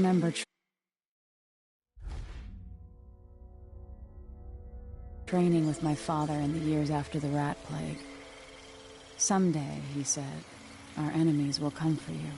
remember training with my father in the years after the rat plague. Someday, he said, our enemies will come for you.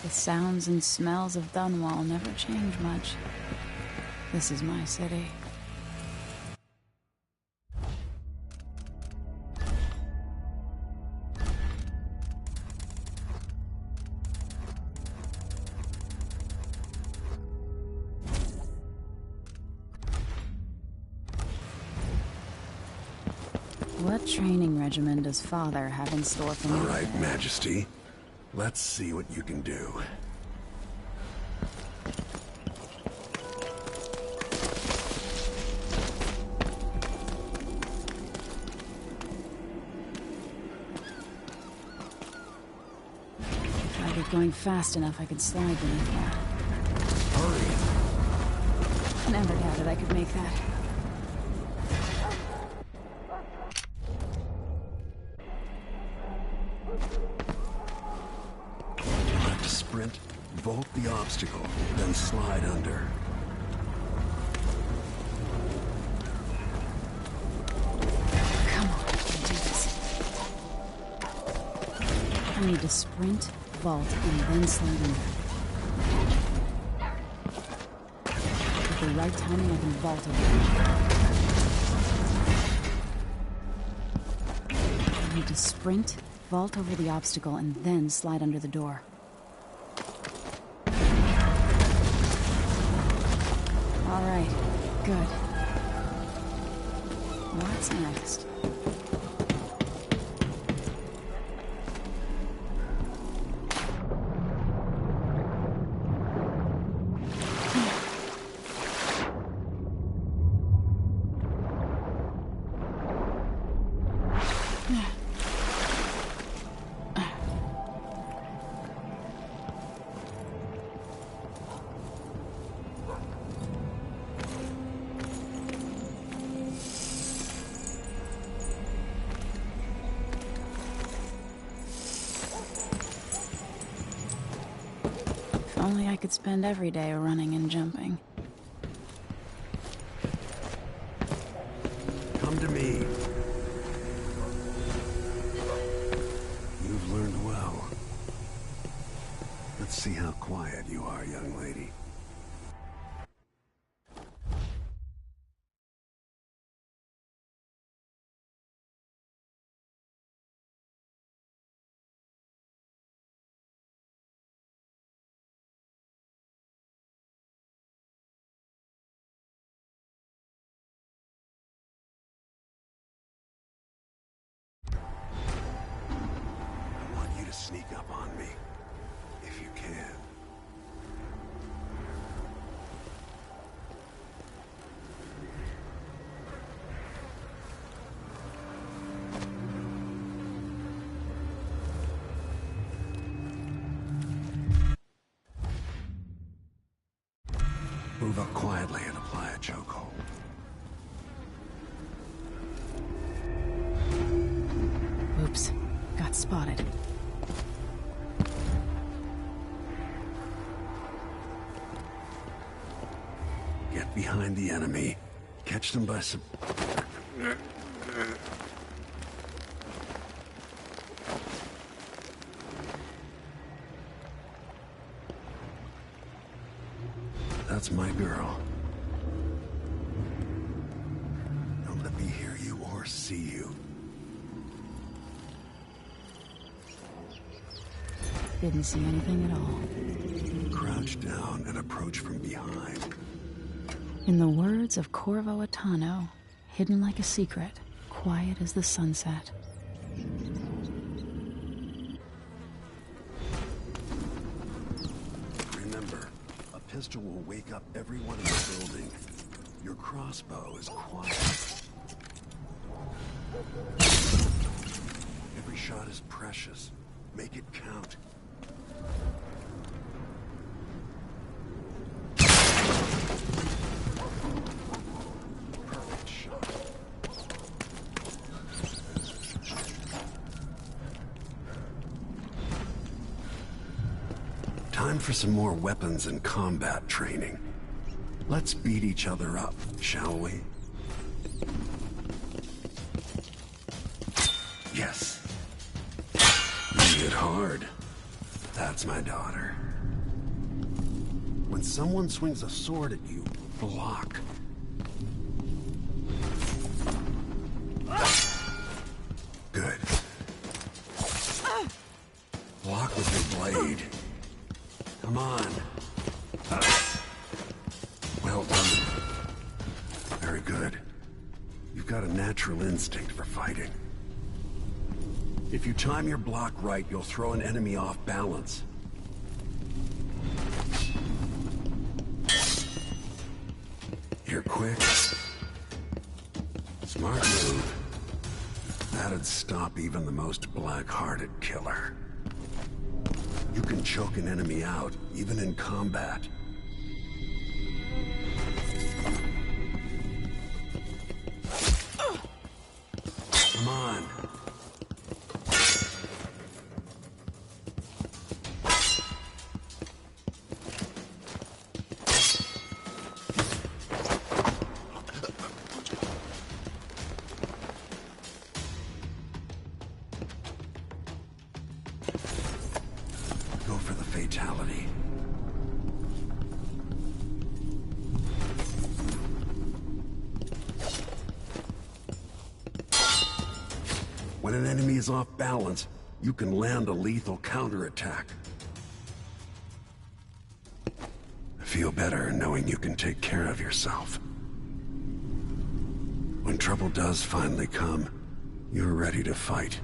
The sounds and smells of Dunwall never change much. This is my city. What training regimen does Father have in store for me? All right, Majesty. Let's see what you can do. If I get going fast enough, I could slide beneath that. Hurry! Never doubted I could make that. Sprint, vault the obstacle, then slide under. Come on, I can do this. I need to sprint, vault, and then slide under. With the right timing, I can vault over. I need to sprint, vault over the obstacle, and then slide under the door. All right, good. What's next? Only I could spend every day running and jumping. Come to me. You've learned well. Let's see how quiet you are, young lady. Sneak up on me, if you can. Move up quietly and apply a chokehold. Oops, got spotted. Get behind the enemy. Catch them by some... That's my girl. Don't let me hear you or see you. Didn't see anything at all. Crouch down and approach from behind. In the words of Corvo Attano, hidden like a secret, quiet as the sunset. Remember, a pistol will wake up everyone in the building. Your crossbow is quiet. Every shot is precious. Make it count. Perfect shot. Time for some more weapons and combat training. Let's beat each other up, shall we? Yes. You hit hard. That's my daughter. When someone swings a sword at you, block. Good. Block with your blade. Come on. Well done. Very good. You've got a natural instinct for fighting. If you time your block right, you'll throw an enemy off balance. You're quick. Smart move. That'd stop even the most black-hearted killer. You can choke an enemy out, even in combat. Come on. Go for the fatality. When an enemy is off balance, you can land a lethal counterattack. Feel better knowing you can take care of yourself. When trouble does finally come, you're ready to fight.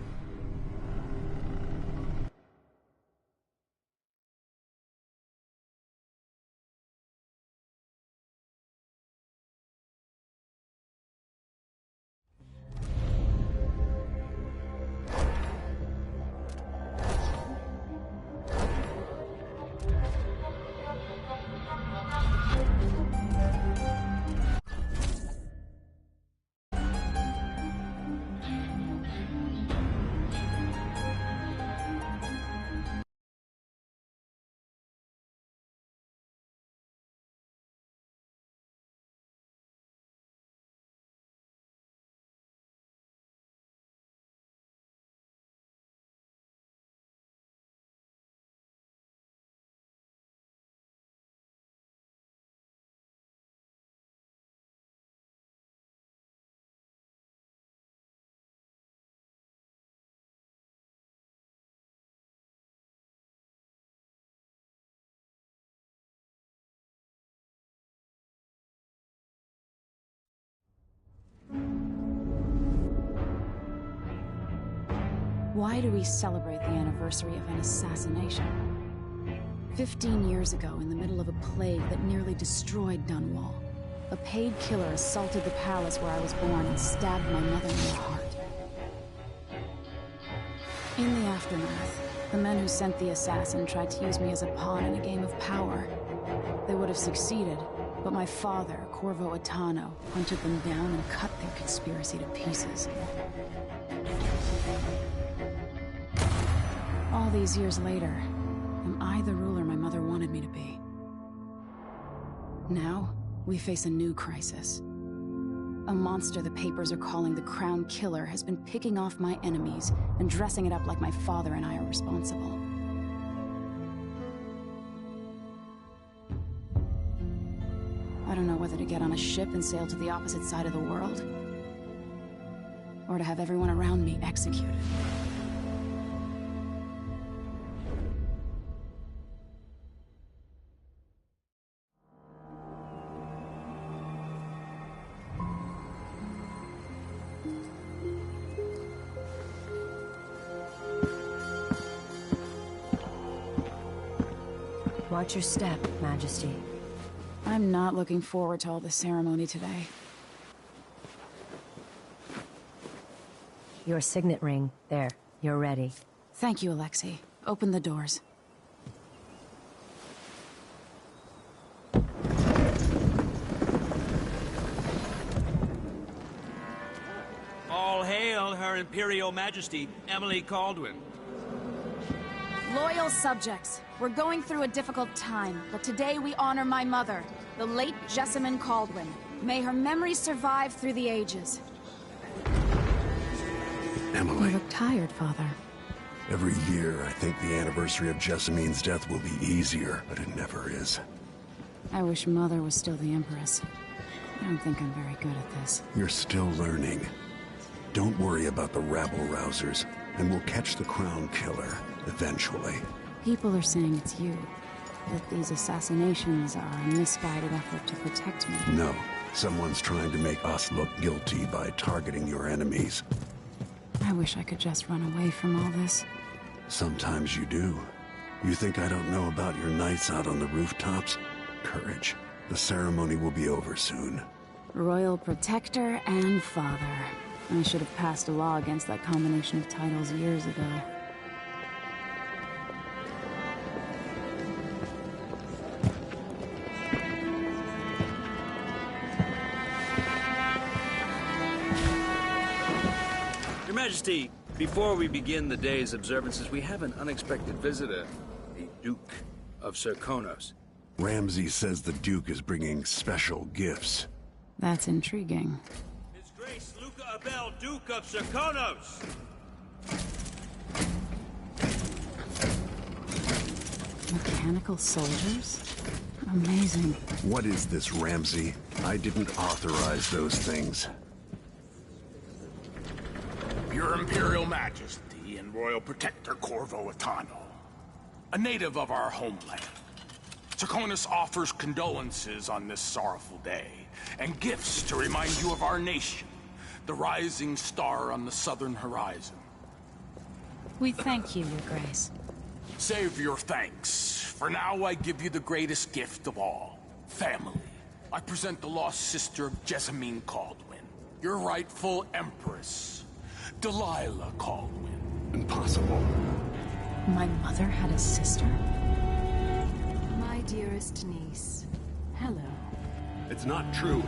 Why do we celebrate the anniversary of an assassination? 15 years ago, in the middle of a plague that nearly destroyed Dunwall, a paid killer assaulted the palace where I was born and stabbed my mother in the heart. In the aftermath, the men who sent the assassin tried to use me as a pawn in a game of power. They would have succeeded, but my father, Corvo Attano, hunted them down and cut their conspiracy to pieces. All these years later, am I the ruler my mother wanted me to be? Now, we face a new crisis. A monster the papers are calling the Crown Killer has been picking off my enemies and dressing it up like my father and I are responsible. I don't know whether to get on a ship and sail to the opposite side of the world, or to have everyone around me executed. Watch your step, Majesty. I'm not looking forward to all the ceremony today. Your signet ring. There. You're ready. Thank you, Alexei. Open the doors. All hail Her Imperial Majesty, Emily Caldwin. Loyal subjects, we're going through a difficult time, but today we honor my mother, the late Jessamine Caldwin. May her memory survive through the ages. Emily. You look tired, Father. Every year, I think the anniversary of Jessamine's death will be easier, but it never is. I wish Mother was still the Empress. I don't think I'm very good at this. You're still learning. Don't worry about the rabble-rousers, and we'll catch the Crown Killer, eventually. People are saying it's you. That these assassinations are a misguided effort to protect me. No. Someone's trying to make us look guilty by targeting your enemies. I wish I could just run away from all this. Sometimes you do. You think I don't know about your nights out on the rooftops? Courage. The ceremony will be over soon. Royal Protector and Father. I should have passed a law against that combination of titles years ago. Your Majesty, before we begin the day's observances, we have an unexpected visitor, the Duke of Serkonos. Ramsay says the Duke is bringing special gifts. That's intriguing. His Grace Luca Abel, Duke of Serkonos! Mechanical soldiers? Amazing. What is this, Ramsay? I didn't authorize those things. Your Imperial Majesty and Royal Protector Corvo Attano, a native of our homeland. Serkonos offers condolences on this sorrowful day, and gifts to remind you of our nation, the rising star on the southern horizon. We thank you, Your Grace. Save your thanks. For now, I give you the greatest gift of all, family. I present the lost sister of Jessamine Caldwin, your rightful Empress, Delilah Caldwin. Impossible. My mother had a sister? My dearest niece, hello. It's not true.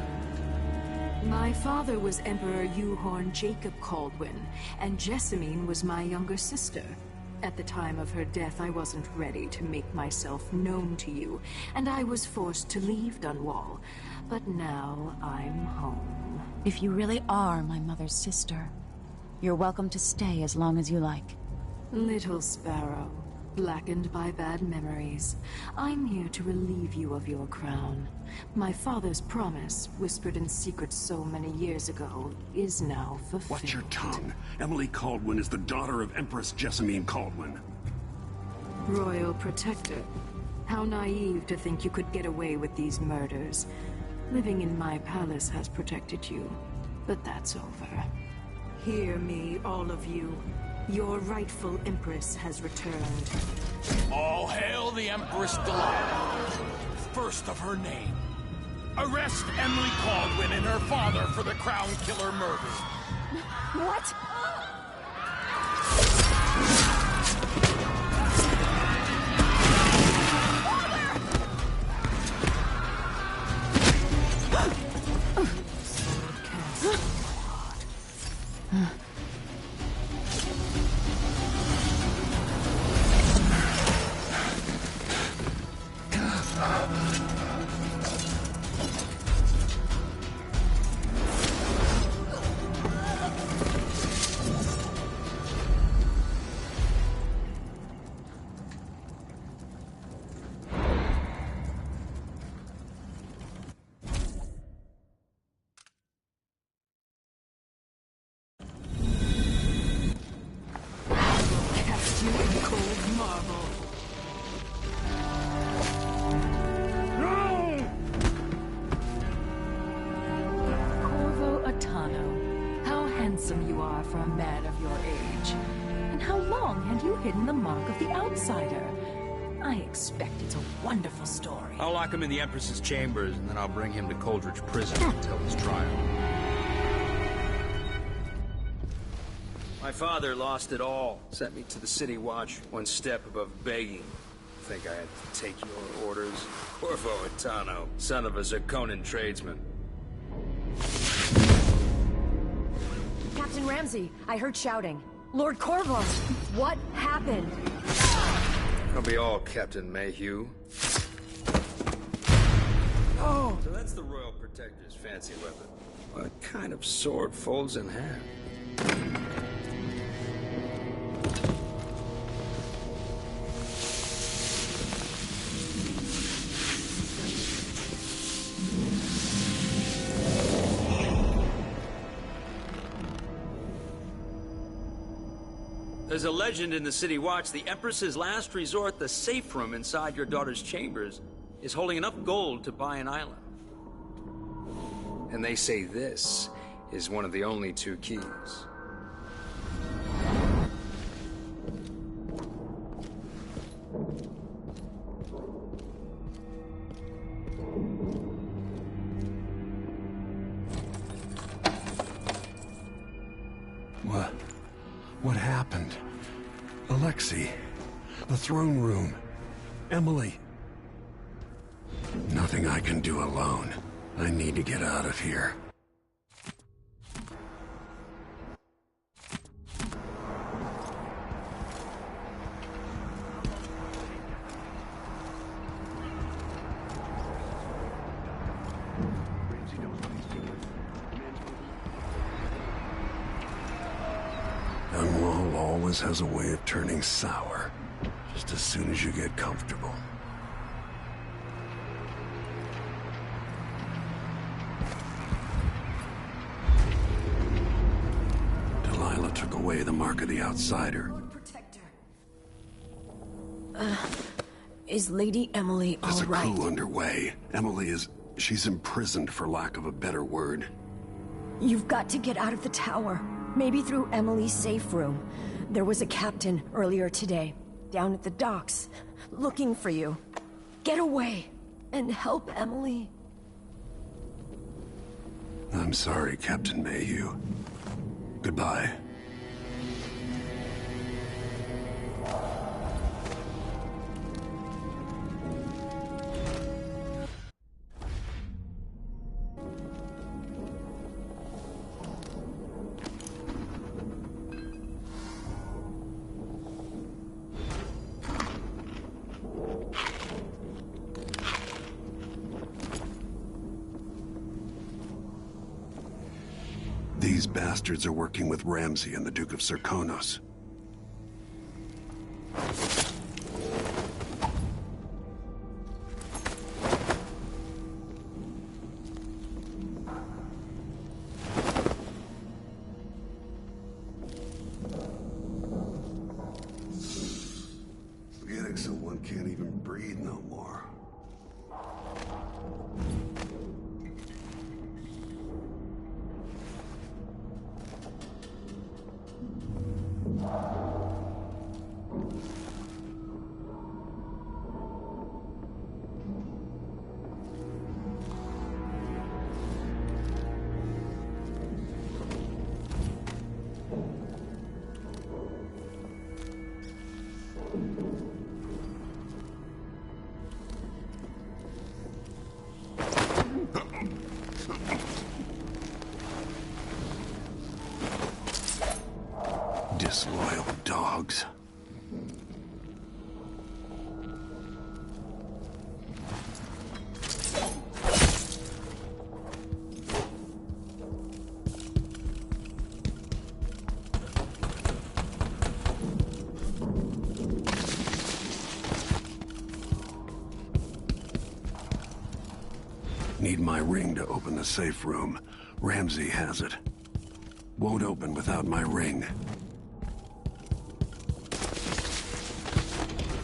My father was Emperor Euhorn Jacob Caldwin, and Jessamine was my younger sister. At the time of her death, I wasn't ready to make myself known to you, and I was forced to leave Dunwall. But now I'm home. If you really are my mother's sister, you're welcome to stay as long as you like. Little sparrow, blackened by bad memories, I'm here to relieve you of your crown. My father's promise, whispered in secret so many years ago, is now fulfilled. Watch your tongue. Emily Caldwin is the daughter of Empress Jessamine Caldwin. Royal Protector, how naive to think you could get away with these murders. Living in my palace has protected you, but that's over. Hear me, all of you. Your rightful Empress has returned. All hail the Empress Delilah, first of her name. Arrest Emily Caldwin and her father for the Crown Killer murder. What? Cast you in cold marble. Corvo Attano, how handsome you are for a man of your age. And how long had you hidden the mark of the outsider? I expect it's a wonderful story. I'll lock him in the Empress's chambers, and then I'll bring him to Coldridge Prison until his trial. My father lost it all. Sent me to the City Watch, one step above begging. Think I had to take your orders? Corvo Atano, son of a Zirconan tradesman. Captain Ramsey, I heard shouting. Lord Corvo, what happened? I'll be all, Captain Mayhew. Oh! So that's the Royal Protector's fancy weapon. What kind of sword folds in half? There's a legend in the City Watch, the Empress's last resort, the safe room inside your daughter's chambers, is holding enough gold to buy an island. And they say this is one of the only 2 keys. What happened? Alexei, the throne room, Emily. Nothing I can do alone. I need to get out of here. Dunwall always has a way of turning sour, just as soon as you get comfortable. Delilah took away the mark of the outsider. Lord Protector. Is Lady Emily all right? There's a coup underway. Emily she's imprisoned for lack of a better word. You've got to get out of the tower. Maybe through Emily's safe room. There was a captain earlier today, down at the docks, looking for you. Get away, and help Emily. I'm sorry, Captain Mayhew. Goodbye. These bastards are working with Ramsey and the Duke of Zirconos. Forgetting someone can't even breathe no more. Disloyal dogs. Need my ring to open the safe room. Ramsey has it. Won't open without my ring.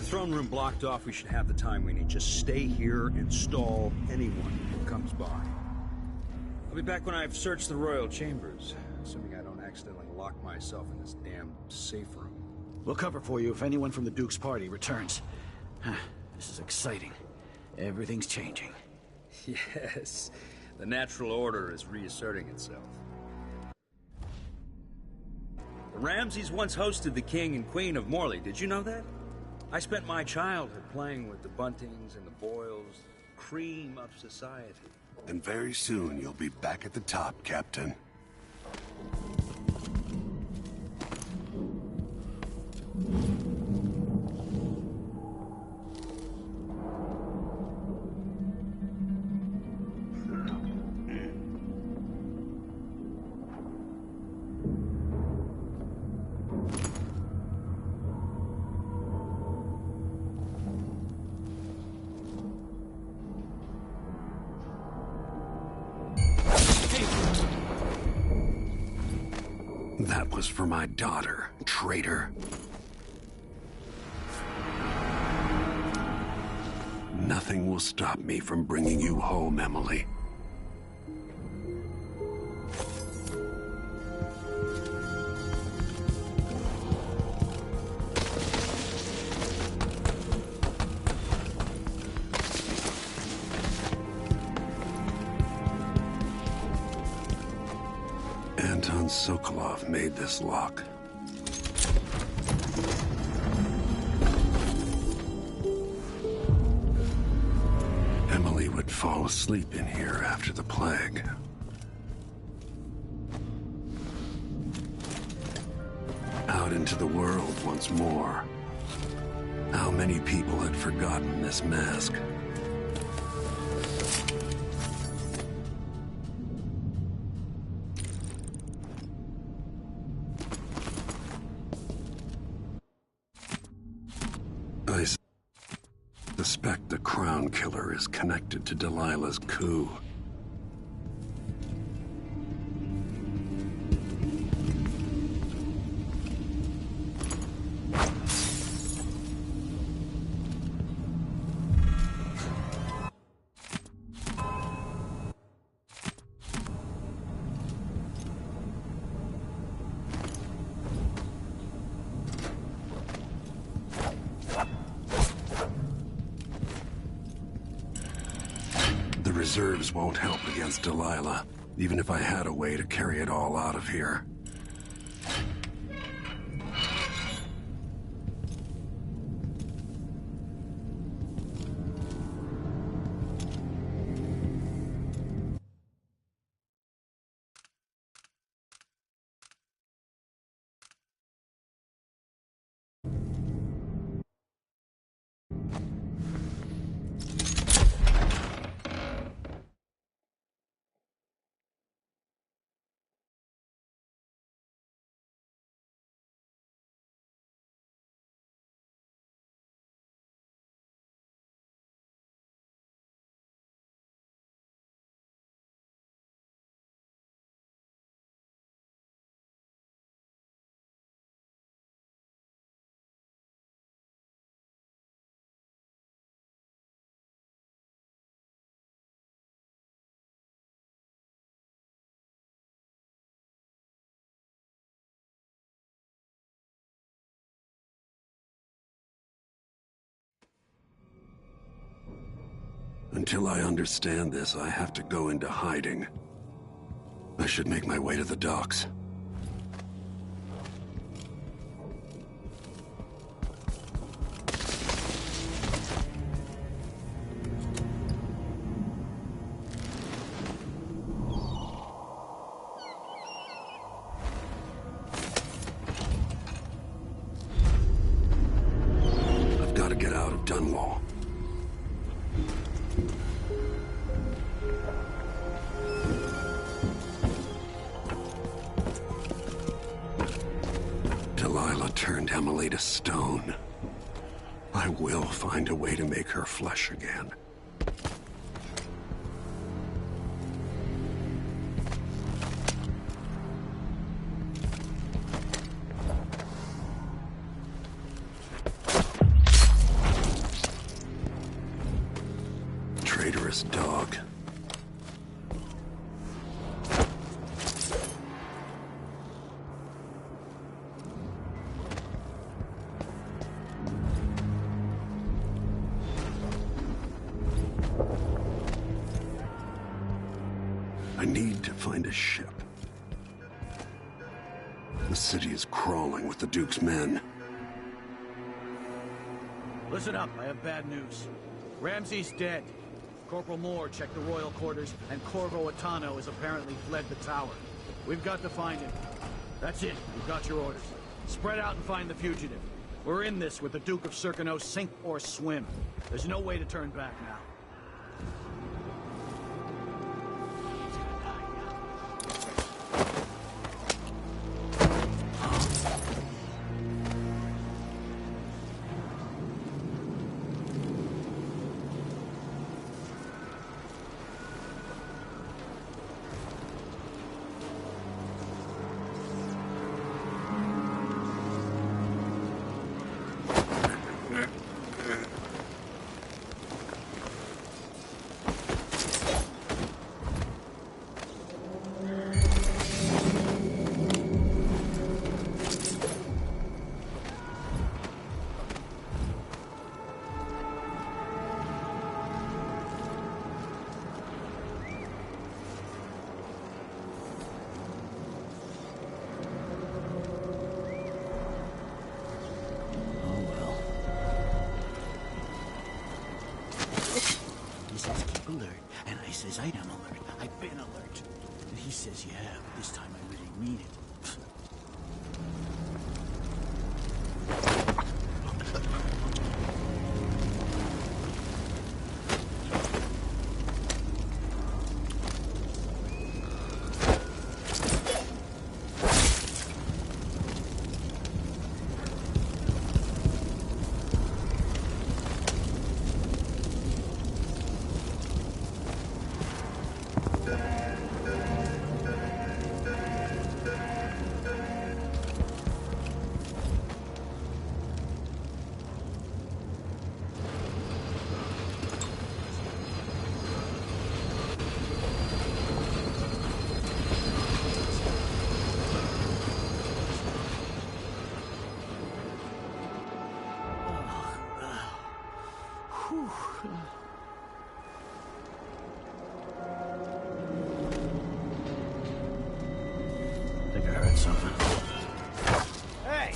Throne room blocked off, we should have the time we need. Just stay here and stall anyone who comes by. I'll be back when I've searched the royal chambers, assuming I don't accidentally lock myself in this damn safe room. We'll cover for you if anyone from the Duke's party returns. This is exciting. Everything's changing. Yes, the natural order is reasserting itself. The Ramseys once hosted the King and Queen of Morley, did you know that? I spent my childhood playing with the Buntings and the Boyles, cream of society. And very soon you'll be back at the top, Captain. That was for my daughter, traitor. Nothing will stop me from bringing you home, Emily. Sokolov made this lock. Emily would fall asleep in here after the plague. Out into the world once more. How many people had forgotten this mask? I suspect the Crown Killer is connected to Delilah's coup. Reserves won't help against Delilah, even if I had a way to carry it all out of here. Until I understand this, I have to go into hiding. I should make my way to the docks. I've got to get out of Dunwall. Delilah turned Emily to stone. I will find a way to make her flesh again. Traitorous dog. find a ship. The city is crawling with the Duke's men. Listen up, I have bad news. Ramsey's dead. Corporal Moore checked the royal quarters, and Corvo Atano has apparently fled the tower. We've got to find him. That's it, we've got your orders. Spread out and find the fugitive. We're in this with the Duke of Circano, sink or swim. There's no way to turn back now. Alert, and I says I am alert. I've been alert. And he says, yeah, but this time I really mean it. Think I heard something. Hey!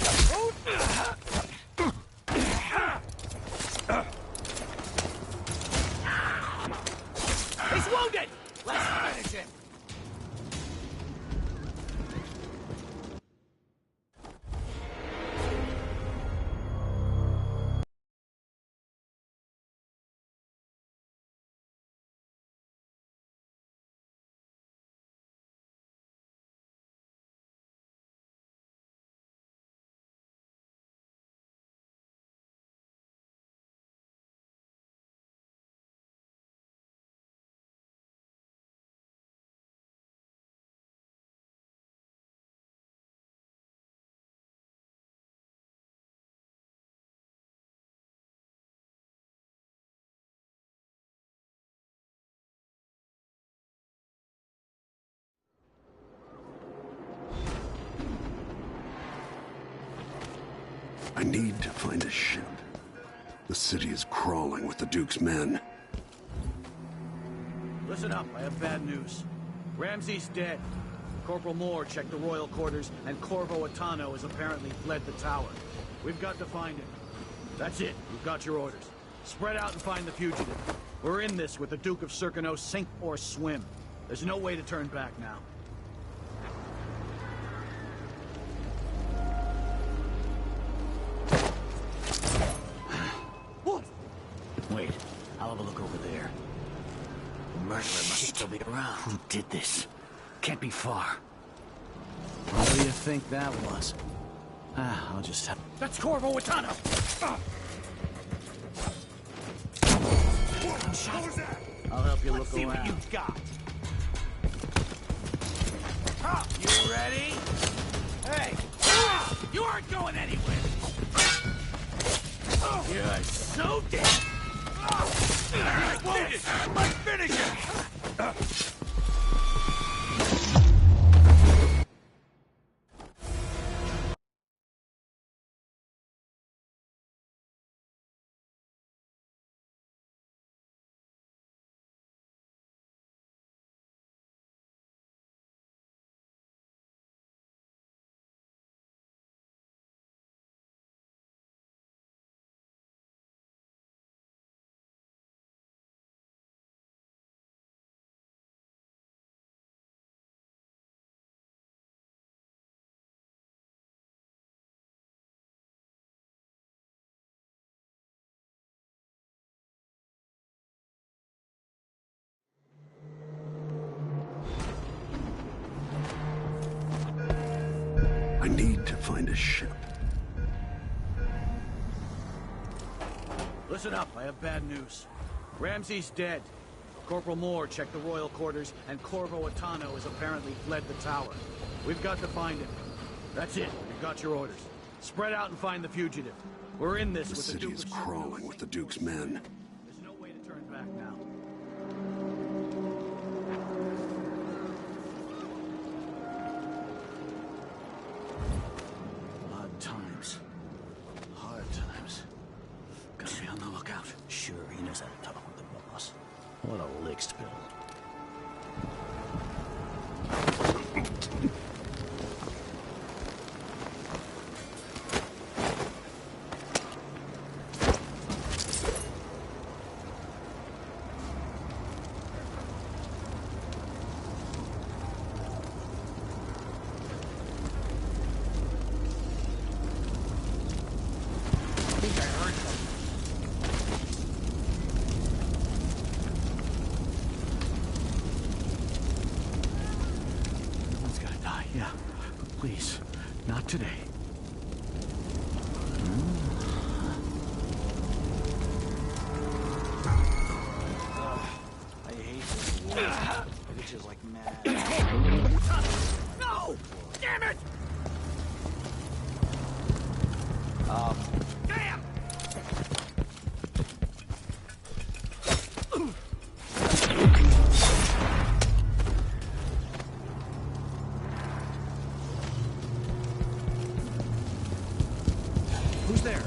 He's wounded! Let's finish him! I need to find a ship. The city is crawling with the Duke's men. Listen up, I have bad news. Ramsey's dead. Corporal Moore checked the royal quarters, and Corvo Atano has apparently fled the tower. We've got to find him. That's it, we've got your orders. Spread out and find the fugitive. We're in this with the Duke of Circano, sink or swim. There's no way to turn back now. Wait, I'll have a look over there. The murderer must still be around. Who did this? Can't be far. What do you think that was? I'll just have... That's Corvo Atano! I'll help you look around. Let's see what you've got. You ready? Hey! You aren't going anywhere! You're so dead! Let's finish him! I need to find a ship. Listen up, I have bad news. Ramsey's dead. Corporal Moore checked the royal quarters, and Corvo Attano has apparently fled the tower. We've got to find him. That's it. We've got your orders. Spread out and find the fugitive. We're in this The with the city Duke is of crawling with the Duke's men. There's no way to turn back now. Hard times. Hard times. Gotta be on the lookout. Sure, he knows how to talk with the boss. What a lick spill. Someone's gotta die, yeah. But please, not today. I hate this war. It's just like mad. No! Damn it! Damn! Who's there?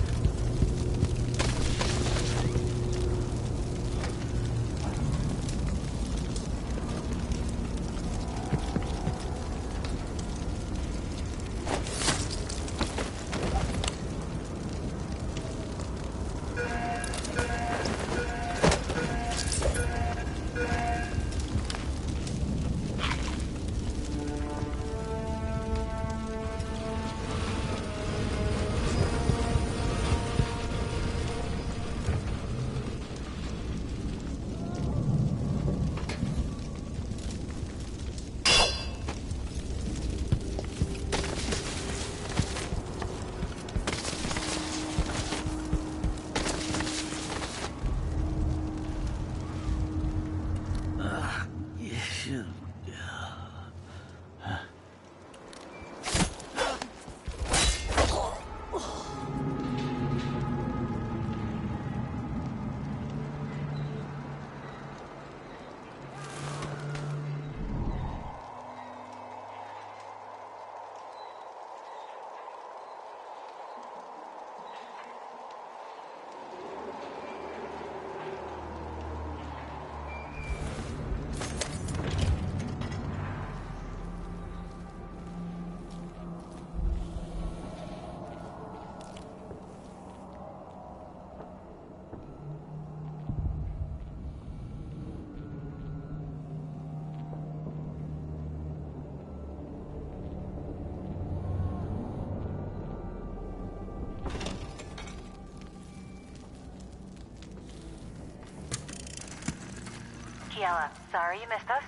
Kiela, sorry you missed us.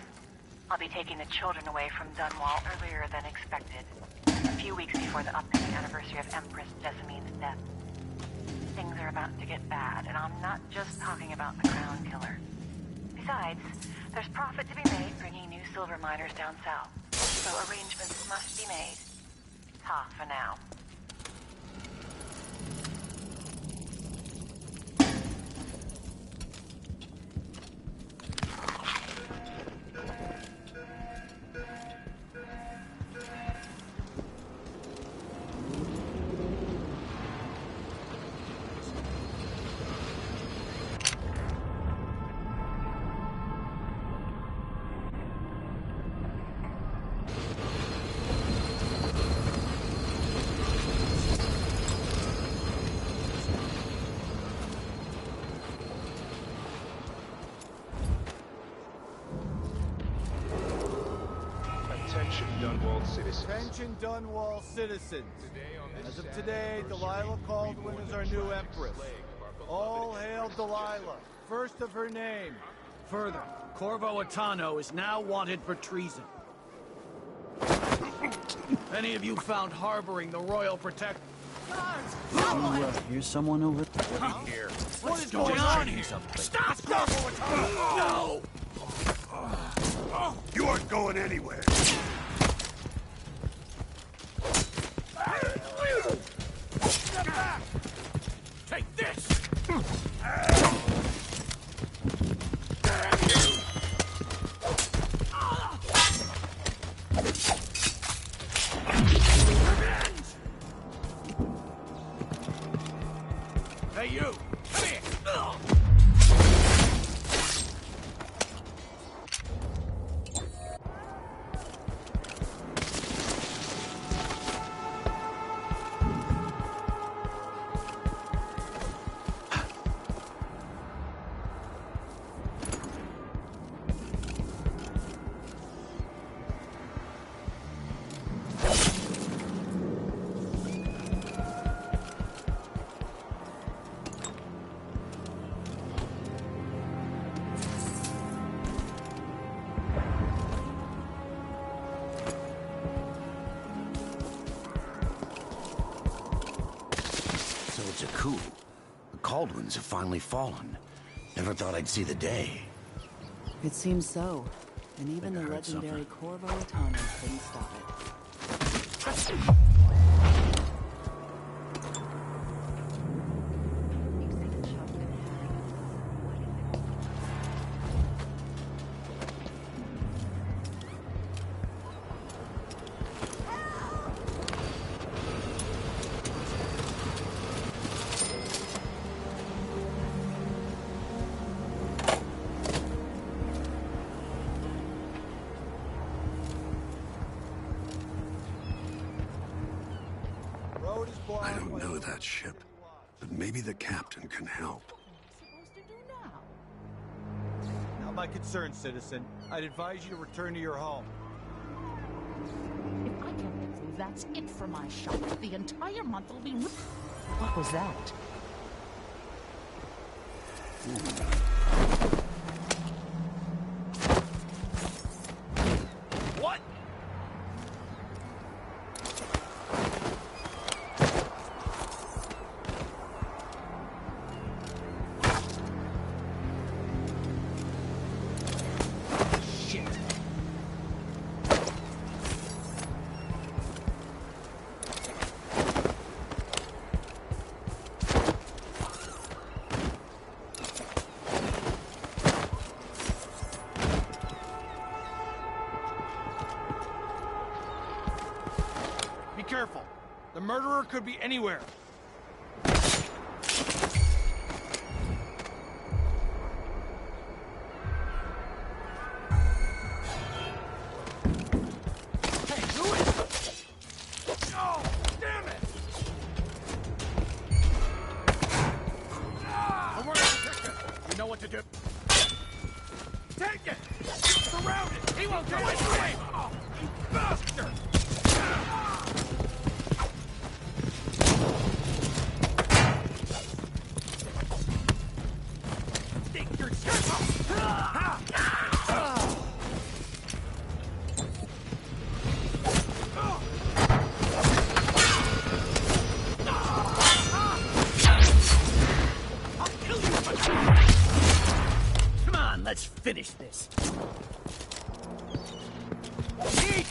I'll be taking the children away from Dunwall earlier than expected. A few weeks before the upcoming anniversary of Empress Jessamine's death. Things are about to get bad, and I'm not just talking about the Crown Killer. Besides, there's profit to be made bringing new silver miners down south. So arrangements must be made. Ta for now. Attention, Dunwall citizens. Attention, Dunwall citizens. As of today, Delilah Caldwin is our new Empress. All hail Delilah, first of her name. Further, Corvo Attano is now wanted for treason. Any of you found harboring the Royal Protector? Here's someone over Here. What is going on here? Stop! No! You aren't going anywhere. Step back! Take this! Hey, you! Come here! So it's a coup. The Caldwins have finally fallen. Never thought I'd see the day. It seems so. And even the I heard legendary Corvo Atano couldn't stop it. Road is blocked. I don't know that ship, but maybe the captain can help. Not my concern, citizen. I'd advise you to return to your home. If I can't get through, that's it for my shop. The entire month will be... What was that? What? Shit. Be careful. The murderer could be anywhere. Hey, who is it? Oh, damn it! The Royal Protector! You know what to do. Take it! Surround it! He won't get away! Oh, you bastard! Think you're Come on, let's finish this. Eat!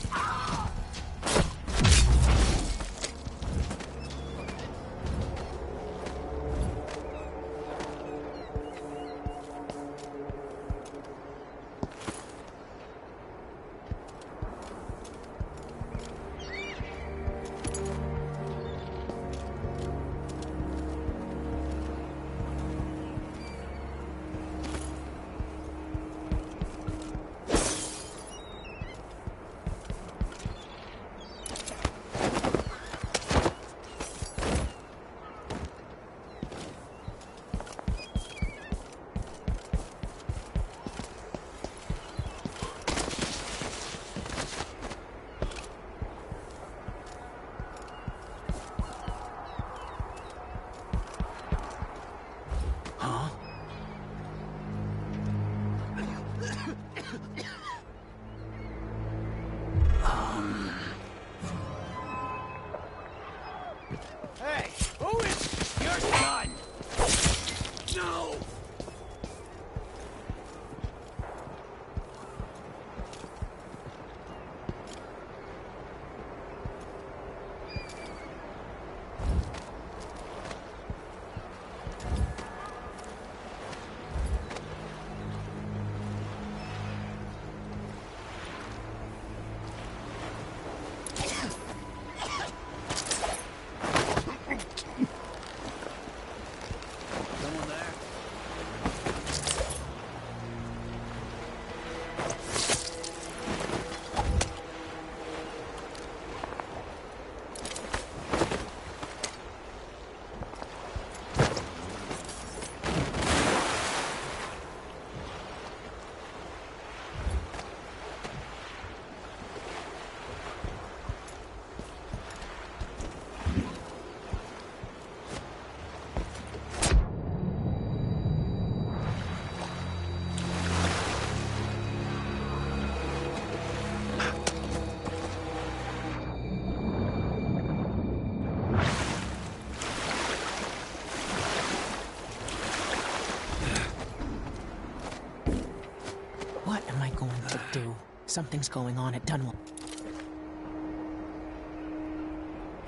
Something's going on at Dunwall.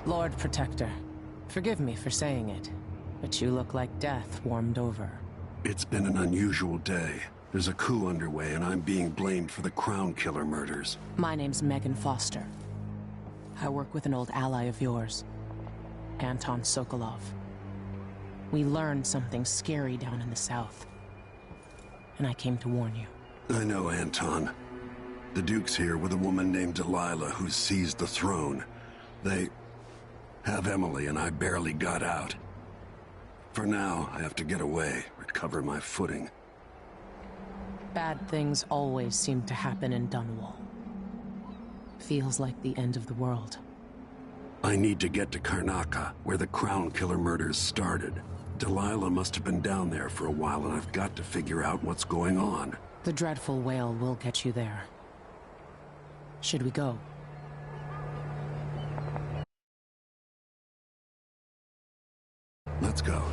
Lord Protector, forgive me for saying it, but you look like death warmed over. It's been an unusual day. There's a coup underway, and I'm being blamed for the Crown Killer murders. My name's Megan Foster. I work with an old ally of yours, Anton Sokolov. We learned something scary down in the south, and I came to warn you. I know, Anton. The Duke's here with a woman named Delilah who's seized the throne. They have Emily, and I barely got out. For now, I have to get away, recover my footing. Bad things always seem to happen in Dunwall. Feels like the end of the world. I need to get to Karnaca, where the Crown Killer murders started. Delilah must have been down there for a while, and I've got to figure out what's going on. The dreadful whale will get you there. Should we go? Let's go.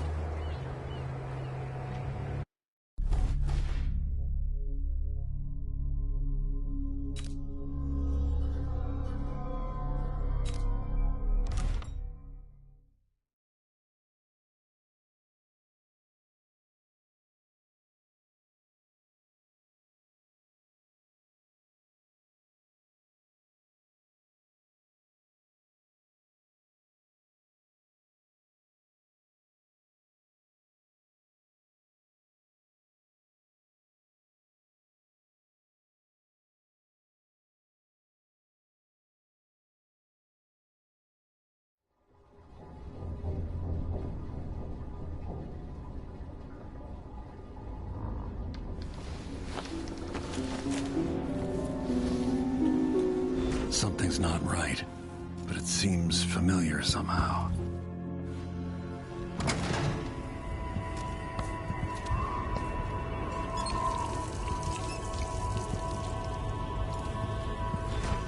Something's not right, but it seems familiar somehow.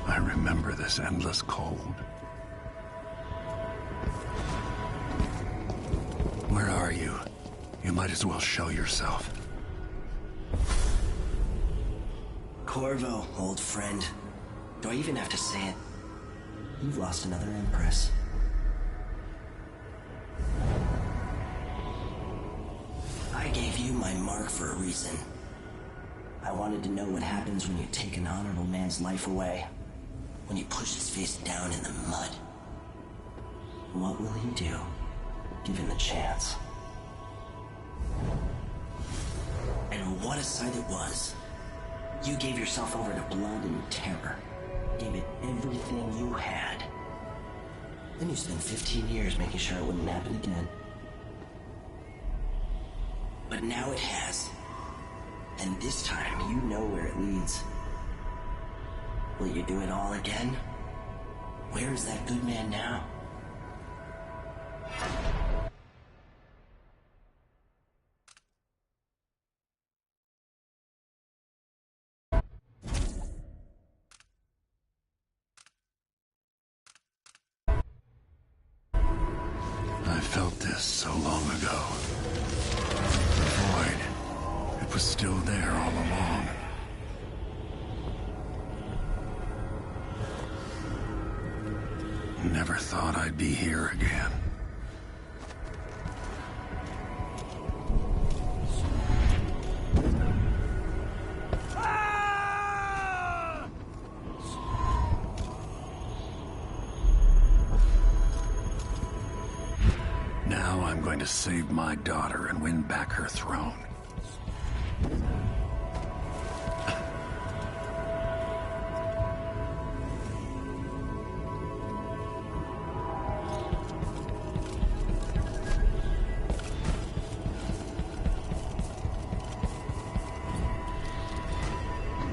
I remember this endless cold. Where are you? You might as well show yourself. Corvo, old friend. Do I even have to say it? You've lost another Empress. I gave you my mark for a reason. I wanted to know what happens when you take an honorable man's life away. When you push his face down in the mud. What will he do, given the chance? And what a sight it was. You gave yourself over to blood and terror. Gave it everything you had. Then you spent 15 years making sure it wouldn't happen again. But now it has. And this time, you know where it leads. Will you do it all again? Where is that good man now? I felt this so long ago. The void. It was still there all along. Never thought I'd be here again. Now I'm going to save my daughter and win back her throne.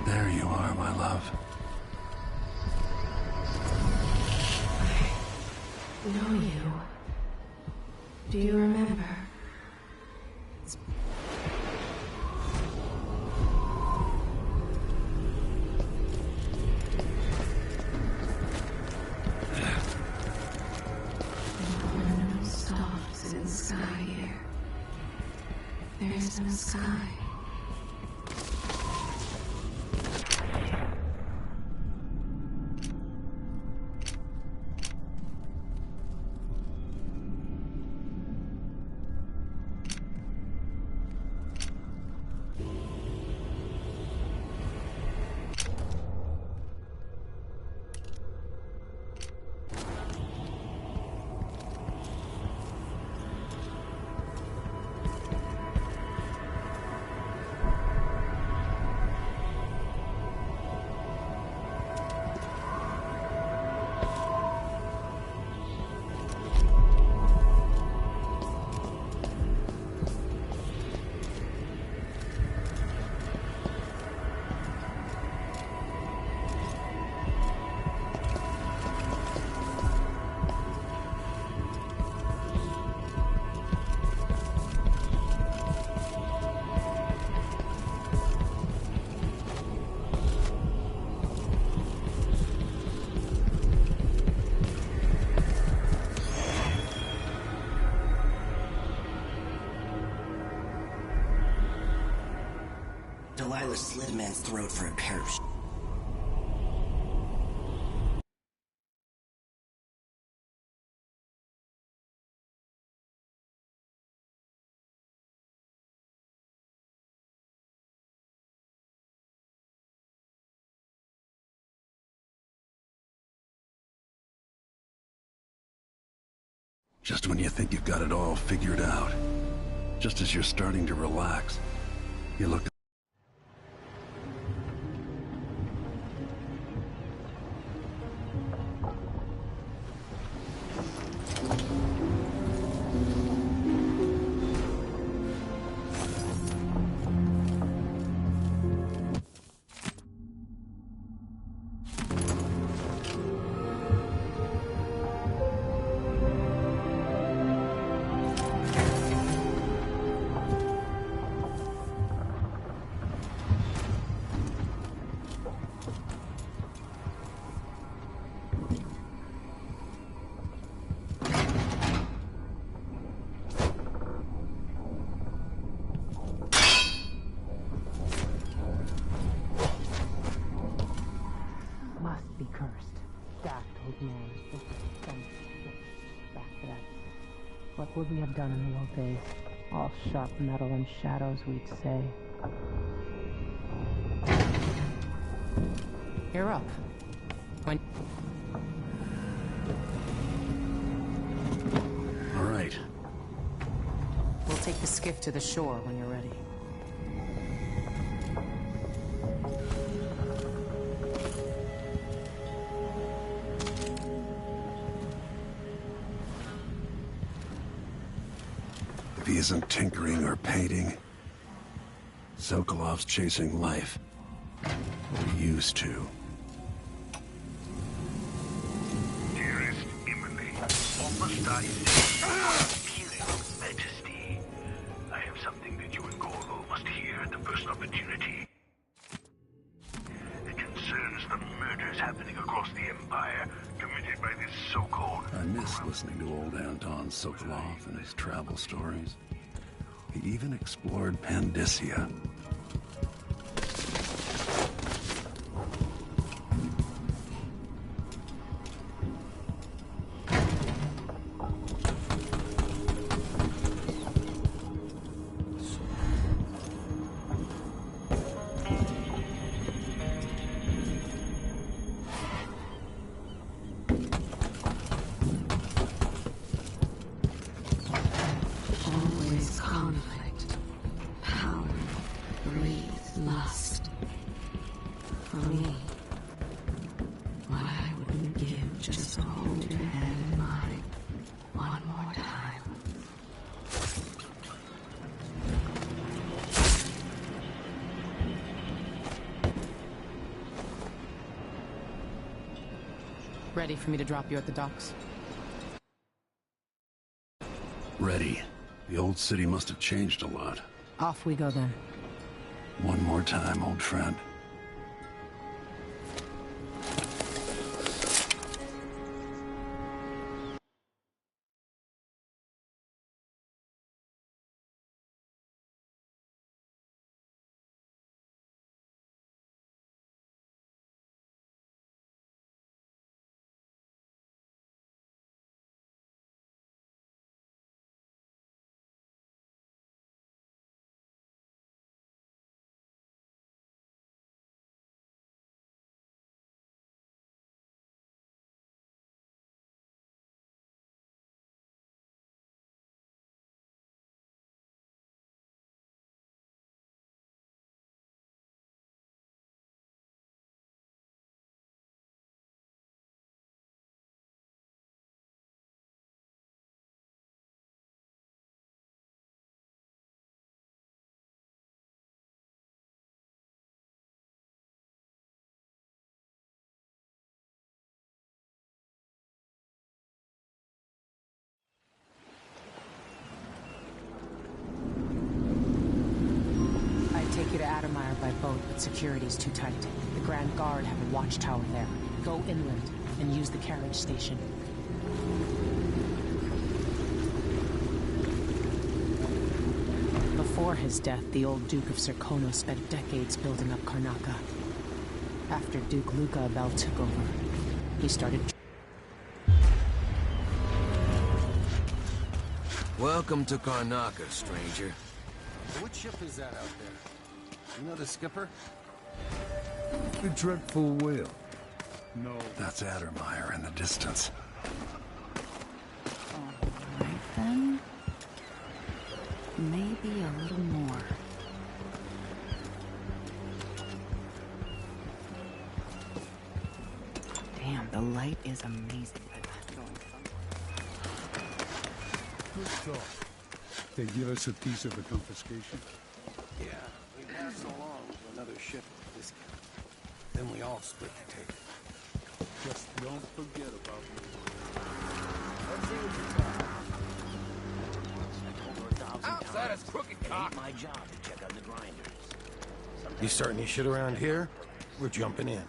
There you are, my love. I know you. Do you remember? There are no stars in the sky here. There is no sky. Delilah slit a man's throat for a pair of Just when you think you've got it all figured out, just as you're starting to relax, you look. Must be cursed. Daft old man. Some back to that. What would we have done in the old days? All sharp metal and shadows, we'd say. You're up. When... All right. We'll take the skiff to the shore when you're ready. If he isn't tinkering or painting, Sokolov's chasing life. Or used to. Dearest Emily, almost I see Imperial Majesty. I have something that you and Corvo must hear at the first opportunity. It concerns the murders happening across the Empire, committed by this so-called... I miss listening to old Anton Sokolov and his travel stories. He even explored Pandyssia. Always conflict. Power breeds lust. For me, what I wouldn't give just to hold your hand in mine one more time. Ready for me to drop you at the docks? Ready. The old city must have changed a lot. Off we go then. One more time, old friend. Take you to Addermire by boat, but security's too tight. The Grand Guard have a watchtower there. Go inland and use the carriage station. Before Before his death, the old Duke of Serkonos spent decades building up Karnaca. After Duke Luca Abel took over, he started... Welcome to Karnaca, stranger. What ship is that out there? You know the skipper? The dreadful whale. No. That's Addermeyer in the distance. Alright then. Maybe a little more. Damn, the light is amazing. Good talk. They give us a piece of the confiscation. Yeah, we pass along to another ship at a discount. Then we all split the take. Just don't forget about me. Let's see what you got. Outside is crooked cock. My job to check out the grinders. You starting any shit around here? We're jumping in.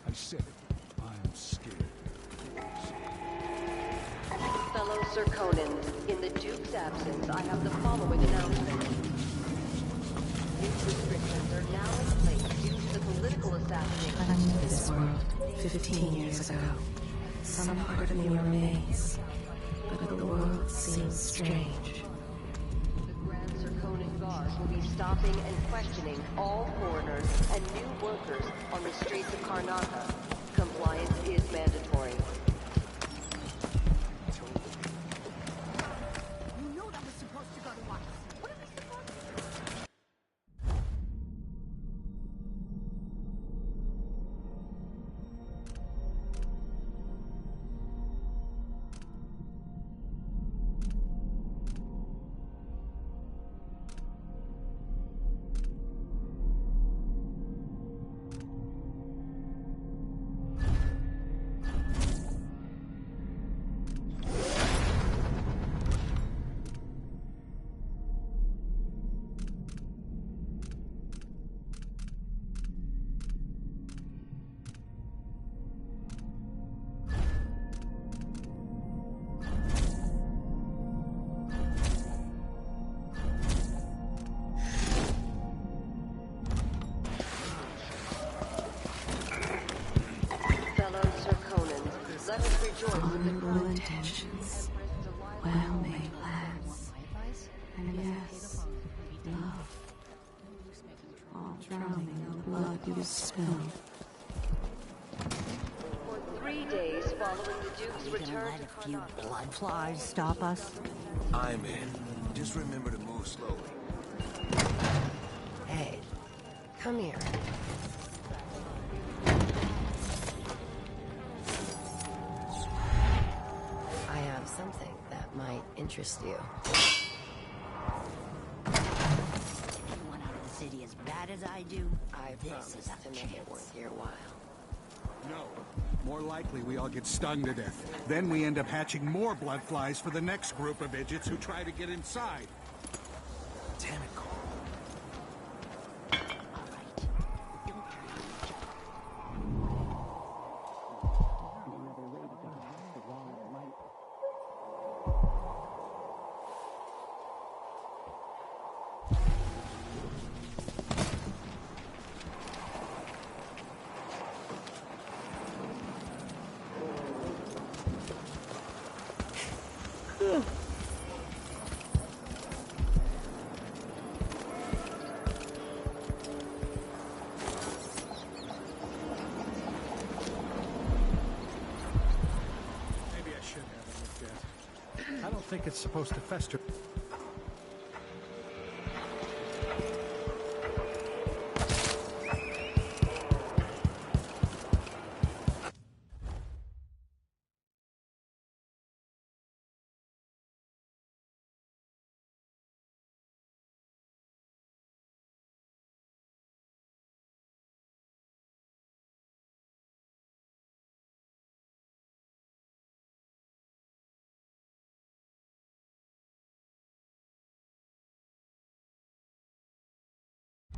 I said it. I'm scared. Fellow Serkonans, in the Duke's absence, I have the following announcement. New restrictions are now in place due to the political assassination. I knew this world 15 years ago. Some part of me remains, but the world seems strange. The Grand Serkonan Guard will be stopping and questioning all foreigners and new workers on the streets of Karnaca. Compliance is mandatory. You know that was supposed to go to us. What are we supposed to do? Fellow Serkonans, let us rejoice with the Honorable intentions, well-made plans, and yes, love. All drowning in the blood you spilled. For 3 days following the Duke's return to Karnaca. Blood flies stop us. I'm in. Just remember to move slowly. Hey, come here. I have something that might interest you. You want out of the city as bad as I do? I promise to make it worth your while. No. More likely we all get stung to death. Then we end up hatching more blood flies for the next group of idiots who try to get inside. Damn it, Cole. Maybe I should have it looked at. I don't think it's supposed to fester.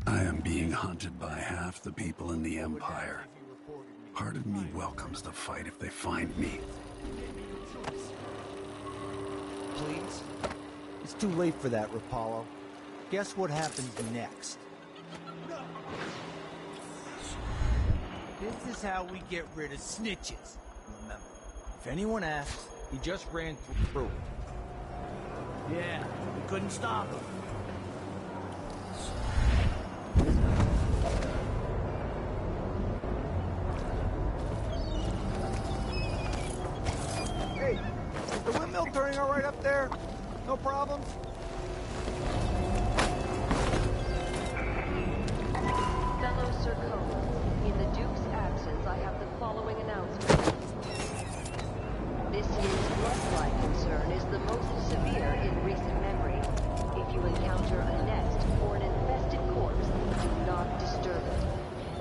I am being hunted by half the people in the Empire. Part of me welcomes the fight if they find me. Please? It's too late for that, Rapallo. Guess what happens next? This is how we get rid of snitches. Remember, if anyone asks, he just ran through it. Yeah, we couldn't stop him. Hey, is the windmill turning all right up there? No problems? Fellow Serkonos, in the Duke's absence, I have the following announcement. This year's bloodline concern is the most severe in recent memory. If you encounter a nest or an infested corpse, do not disturb it.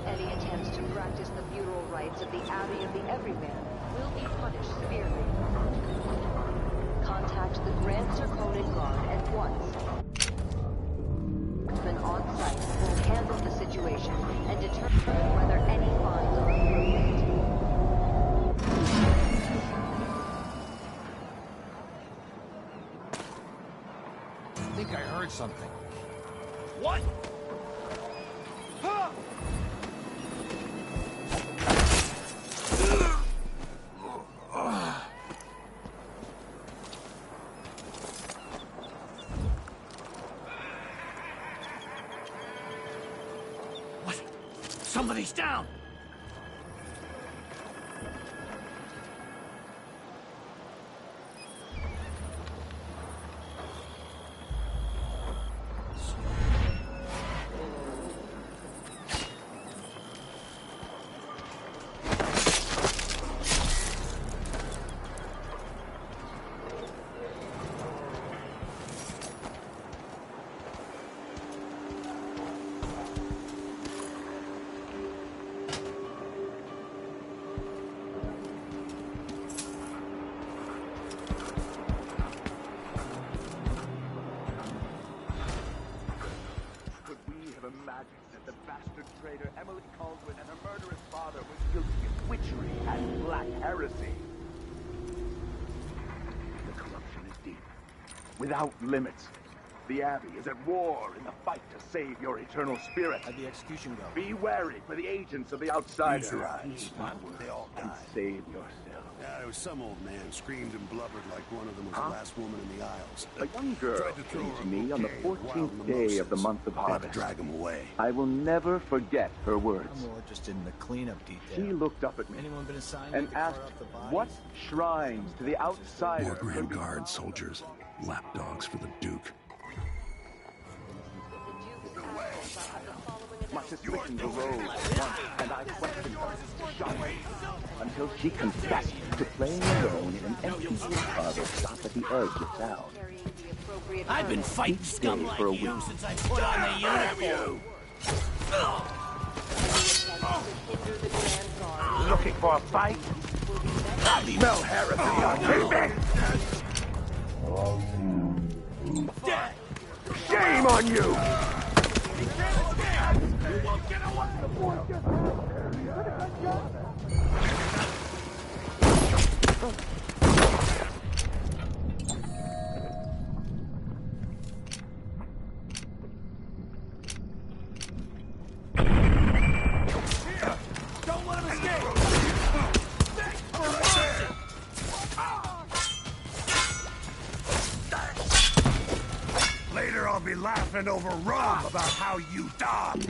Any attempts to practice the funeral rites of the Abbey of the Everyman will be punished severely. Contact the Grand Serkonan Guard at once. Men on site will handle the situation and determine whether any fines are appropriate. I think I heard something. What? What? Somebody's down! That the bastard traitor Emily Caldwin and her murderous father was guilty of witchery and black heresy. The corruption is deep, without limits. The Abbey is at war in the fight to save your eternal spirit. How'd the execution go? Be wary for the agents of the outsider. Use your eyes. They all And died. save yourself. Yeah, there was some old man screamed and blubbered like one of them was the last woman in the Isles. A young girl Tried to throw came her to a me on the bouquet of 14th wild day of the mimosas. month of Had to harvest. drag him away. I will never forget her words. I'm more interested in the cleanup detail. She looked up at me Anyone been assigned and to cart asked out the bodies? what shrines to the outsider More Grand could be Guard soldiers, lapdogs for the Duke. My suspicions arose once, and I questioned her, shot her, until she confessed to playing alone in an empty wood carver shop at the edge of town. I've been fighting scum like for a you week. since I put on the uniform. Looking for a fight? I smell heresy on TV! Shame on you! Don't let him escape! Beg for mercy! Later I'll be laughing over Rome about how you died.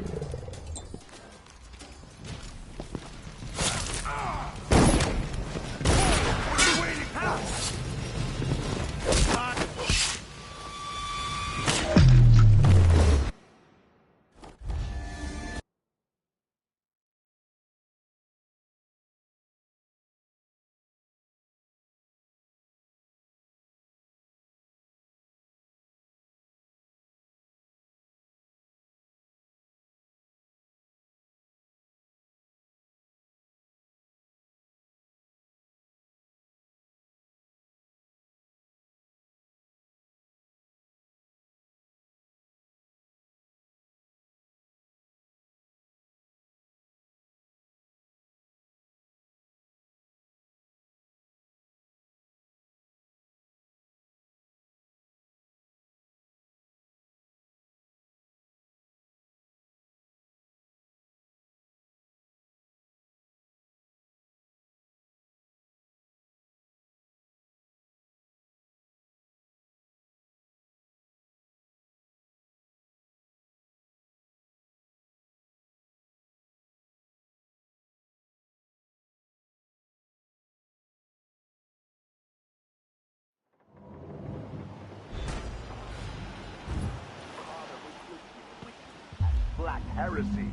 heresy.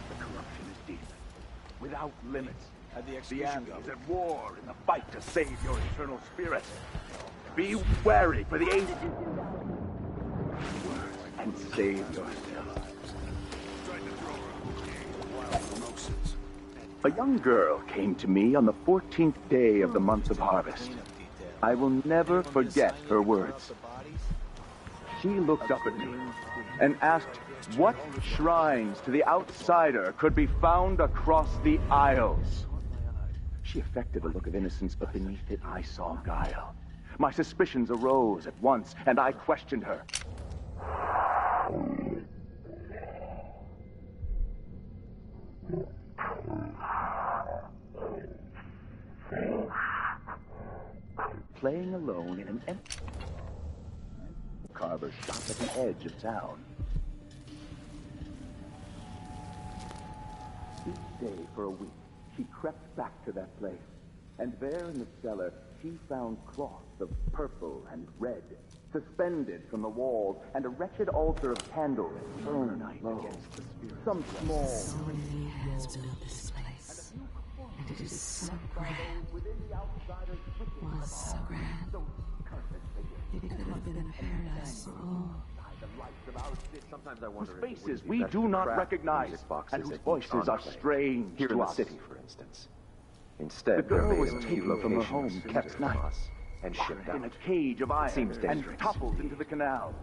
The corruption is deep, without limits. The Abbey is at war in the fight to save your eternal spirit. Be wary for the ages and save yourself. A young girl came to me on the 14th day of the month of harvest. I will never forget her words. She looked up at me and asked what shrines to the outsider could be found across the Isles. She affected a look of innocence, but beneath it I saw guile. My suspicions arose at once, and I questioned her. Playing alone in an empty carver shop at the edge of town. Each day for a week, she crept back to that place, and there in the cellar, she found cloth of purple and red, suspended from the walls, and a wretched altar of candles burned low. Some small... Somebody has built this place, and it is so grand. Was so grand. It could have been a paradise for all. Sometimes I wonder faces we do not recognize, and whose voices are strange here in to the us. city, for instance. Instead, The girl was there may taken be from her locations home hidden kept from night, us and shipped in a out. cage of iron, Seems and dangerous. toppled into the canal.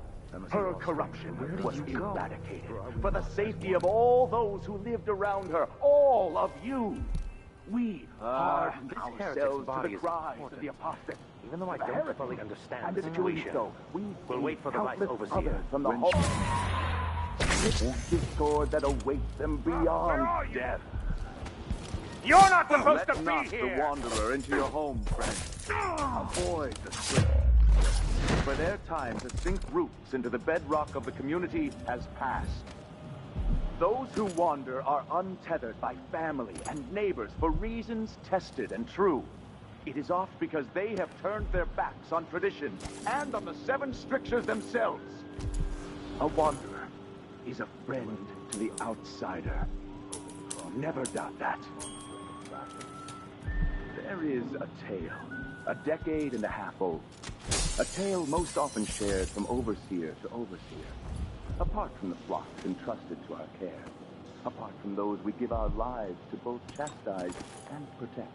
Her corruption was you go? eradicated for the safety of all those who lived around her, all of you. We hardened ourselves to the cries of the apostate. Even though I don't fully understand And the in doing situation, so, we we'll wait for the right countless overseer. others from the whole sword that awaits them beyond death. You're not supposed to be Let here! not the wanderer into your home, friend. Avoid the switch. For their time to sink roots into the bedrock of the community has passed. Those who wander are untethered by family and neighbors for reasons tested and true. It is oft because they have turned their backs on tradition and on the seven strictures themselves. A wanderer is a friend to the outsider. Never doubt that. There is a tale, a decade and a half old. A tale most often shared from overseer to overseer. Apart from the flocks entrusted to our care. Apart from those we give our lives to both chastise and protect.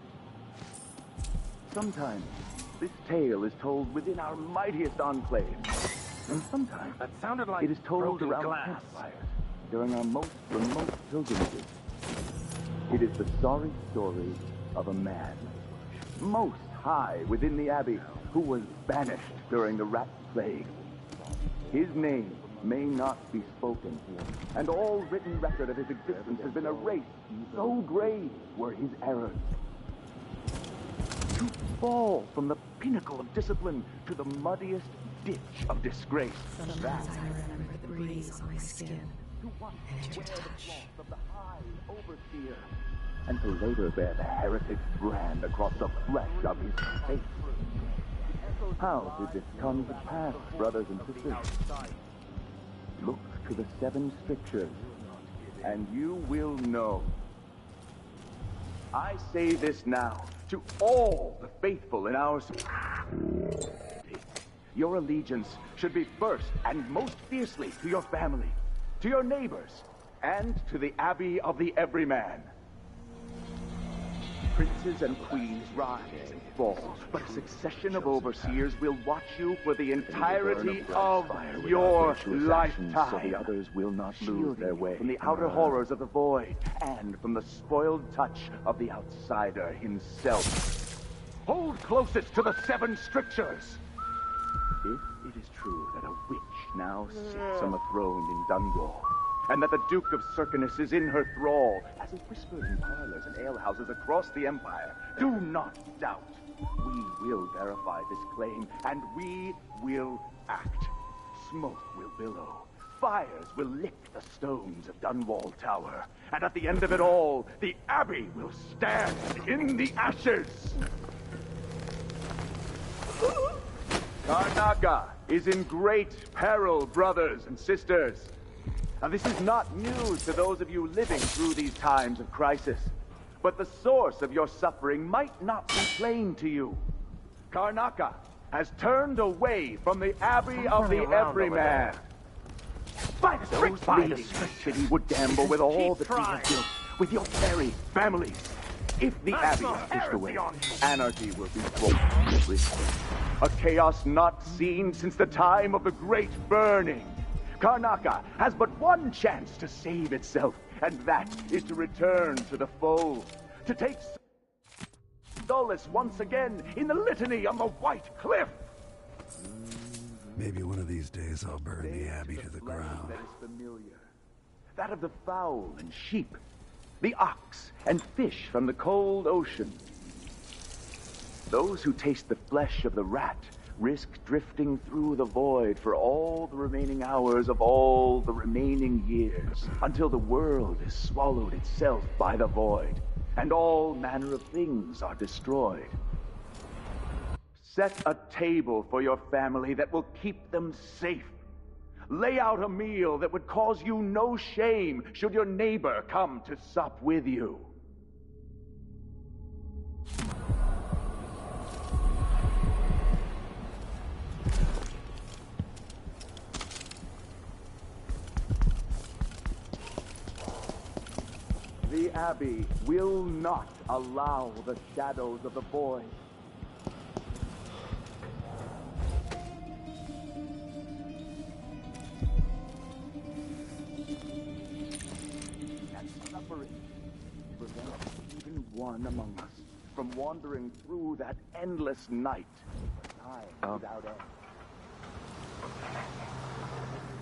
Sometimes, this tale is told within our mightiest enclave. And sometimes, That sounded like it is told broken around glass. campfires during our most remote pilgrimages. It is the sorry story of a man, most high within the Abbey, who was banished during the rat plague. His name may not be spoken, and all written record of his existence has been erased. So grave were his errors. To fall from the pinnacle of discipline to the muddiest ditch of disgrace. Sometimes I remember the breeze on my skin, and your touch. Of the high overseer, and to later bear the heretic's brand across the flesh of his face. How did this come to pass, brothers and sisters? Look to the seven strictures, and you will know. I say this now to all the faithful in our society. Your allegiance should be first and most fiercely to your family, to your neighbors, and to the Abbey of the Everyman. Princes and queens rise and fall, but a succession of overseers will watch you for the entirety of your lifetime. So the others will not lose their way from the outer horrors of the void and from the spoiled touch of the outsider himself. Hold closest to the seven strictures. If it is true that a witch now sits on the throne in Dunwall, and that the Duke of Circinus is in her thrall, as is whispered in parlors and alehouses across the Empire, do not doubt. We will verify this claim, and we will act. Smoke will billow. Fires will lick the stones of Dunwall Tower. And at the end of it all, the Abbey will stand in the ashes. Karnaca is in great peril, brothers and sisters. Now, this is not news to those of you living through these times of crisis, but the source of your suffering might not be plain to you. Karnaca has turned away from the Abbey of the Everyman. By the those leading the city would gamble with all that we have built, with your very families. If the Abbey is pushed away, anarchy will be brought. A chaos not seen since the time of the Great Burning. Karnaca has but one chance to save itself, and that is to return to the fold, to take solace once again in the litany on the White Cliff. Maybe one of these days I'll burn the Abbey to the ground. That is familiar. That of the fowl and sheep, the ox and fish from the cold ocean. Those who taste the flesh of the rat risk drifting through the void for all the remaining hours of all the remaining years, until the world is swallowed itself by the void, and all manner of things are destroyed. Set a table for your family that will keep them safe. Lay out a meal that would cause you no shame should your neighbor come to sup with you. The Abbey will not allow the shadows of the void. And suffering prevents even one among us from wandering through that endless night, time without end.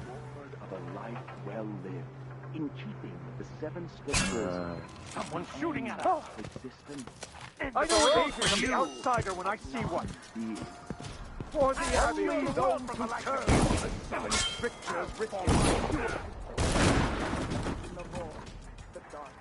Lord of a life well lived. In keeping with the 7 scriptures, Someone's shooting at us! Existence. I know from the outsider when I see one! For the Abbey, those who turn the 7 scriptures written in the void, the dark.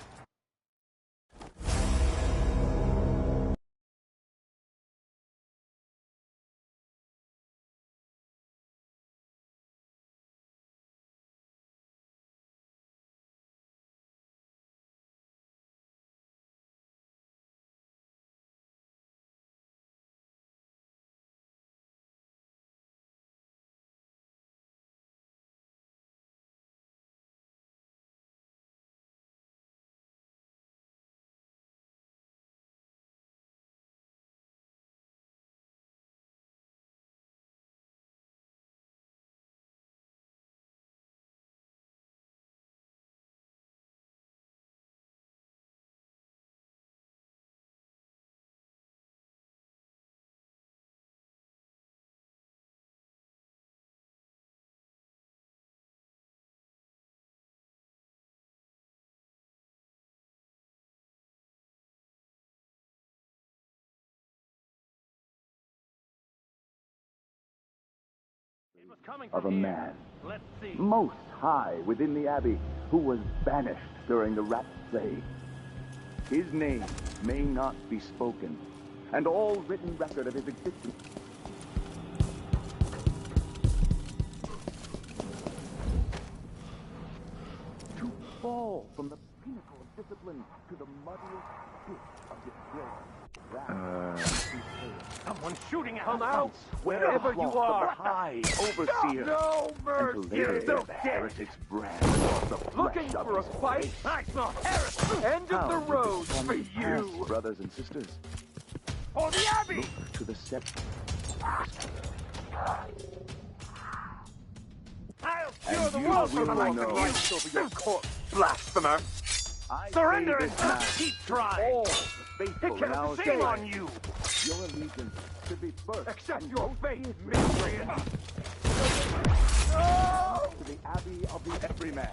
Of a man, most high within the Abbey, who was banished during the Rat Plague. His name may not be spoken, and all written record of his existence to fall from the pinnacle of discipline to the muddiest pit of disgrace. Someone's shooting at us! Come out, wherever you are, high overseer. No mercy! And later the heretic's brand across the flesh Looking of for a his fight? face. I smell heresy! End of the road for you! Brothers and sisters, For the Abbey! look to the set. I'll cure And the you world for will the life know. and rights over your corpse, blasphemer! I Surrender say and this now keep to trying! all the faithful It in our can shame day. on you! Your allegiance should be first. Accept and your most fate, fiercely miscreant! to the Abbey of the Everyman.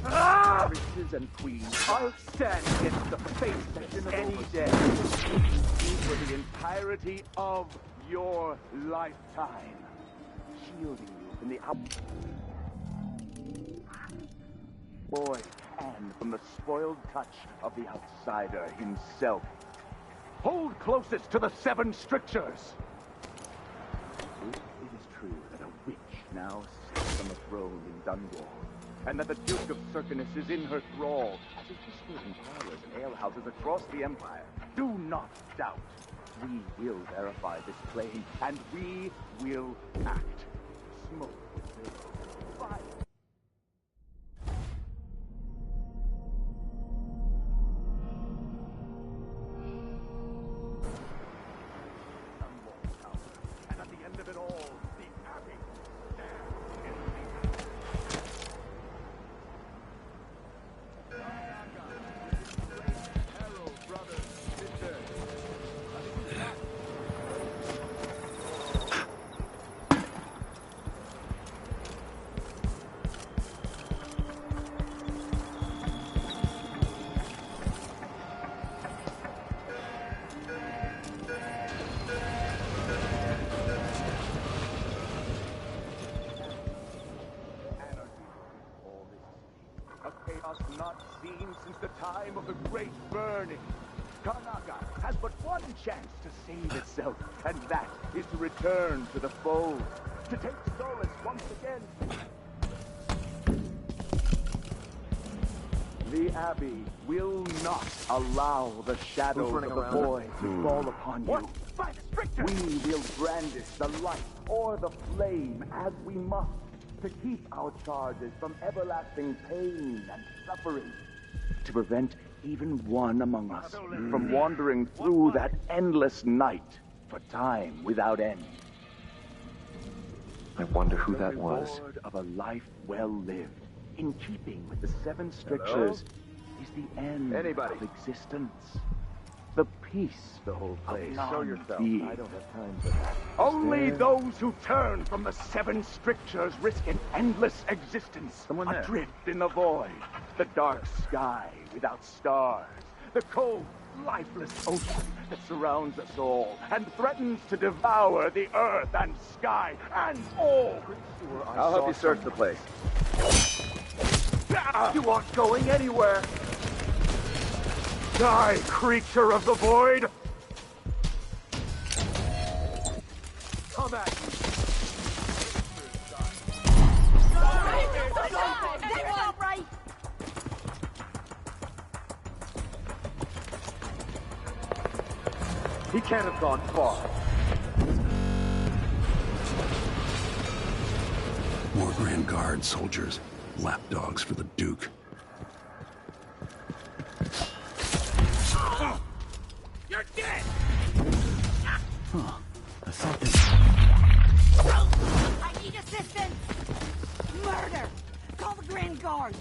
Ah! Princes and queens, I'll stand against the face any day. for the entirety of your lifetime, shielding you from the boy and from the spoiled touch of the outsider himself. Hold closest to the 7 strictures. true that a witch now sits on the throne in Dunwall, and that the Duke of Circinus is in her thrall, as is whispered in parlors and alehouses across the Empire, do not doubt. We will verify this claim, and we will act. Smoke. Fire. And at the end of it all, the Abbey. Not seen since the time of the Great Burning. Karnaca has but one chance to save itself, and that is to return to the fold, to take solace once again. The Abbey will not allow the shadows of the void to fall upon you. By the strictures! We will brandish the light or the flame as we must, to keep our charges from everlasting pain and suffering, to prevent even one among us from wandering through that endless night for time without end. I wonder who that was. The reward of a life well lived, in keeping with the 7 strictures, is the end of existence. The peace, the whole place. Show yourself. I don't have time for that. Only those who turn from the 7 strictures risk an endless existence. Adrift in the void, the dark sky without stars, the cold, lifeless ocean that surrounds us all and threatens to devour the earth and sky and all. I'll help you search the place. You aren't going anywhere. Die, creature of the void! Come at me! That's not right! He can't have gone far. More Grand Guard soldiers. Lapdogs for the Duke. You're dead! Huh. I thought this... I need assistance! Murder! Call the Grand Guard!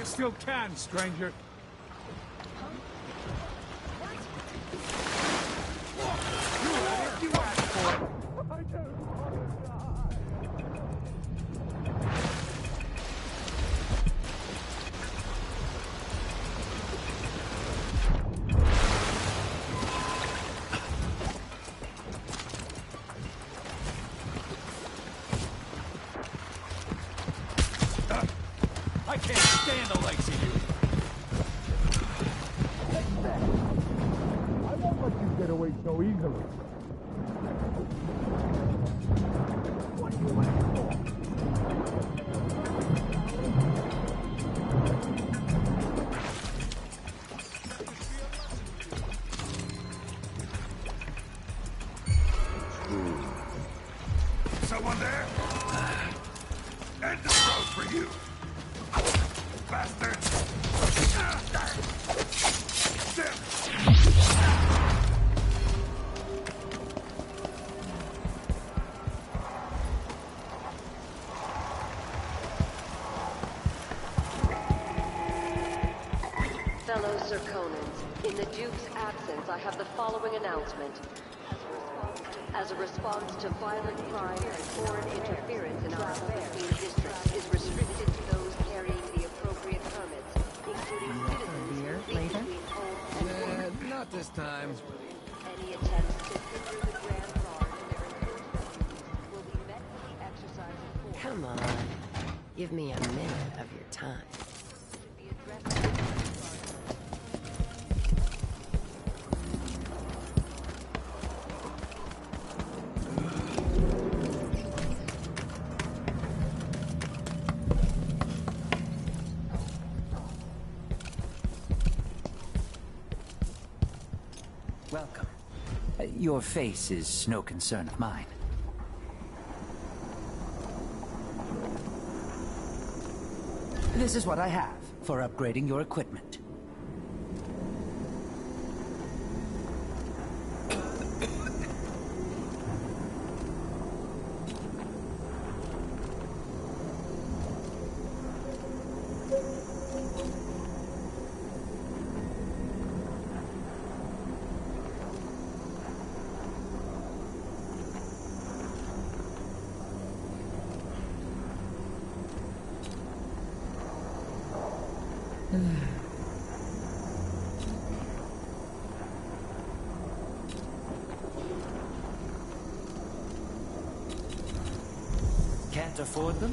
Still can, stranger. You asked for it. I don't want to die. I can't stand the likes of you. I won't let you get away so easily. What are you waiting for? Someone there? End the road for you! Bastard! Sir Conans, in the Duke's absence, I have the following announcement. As a response to violent crime and foreign interference in our 15 districts is restricted to those carrying the appropriate permits, including citizens who between home and work. Not this time. Any attempts to hinder the Grand Guard and their enforcement duties will be met with the exercise of force. Come on. Give me a minute of your time. Welcome. Your face is no concern of mine. This is what I have for upgrading your equipment. Can't afford them?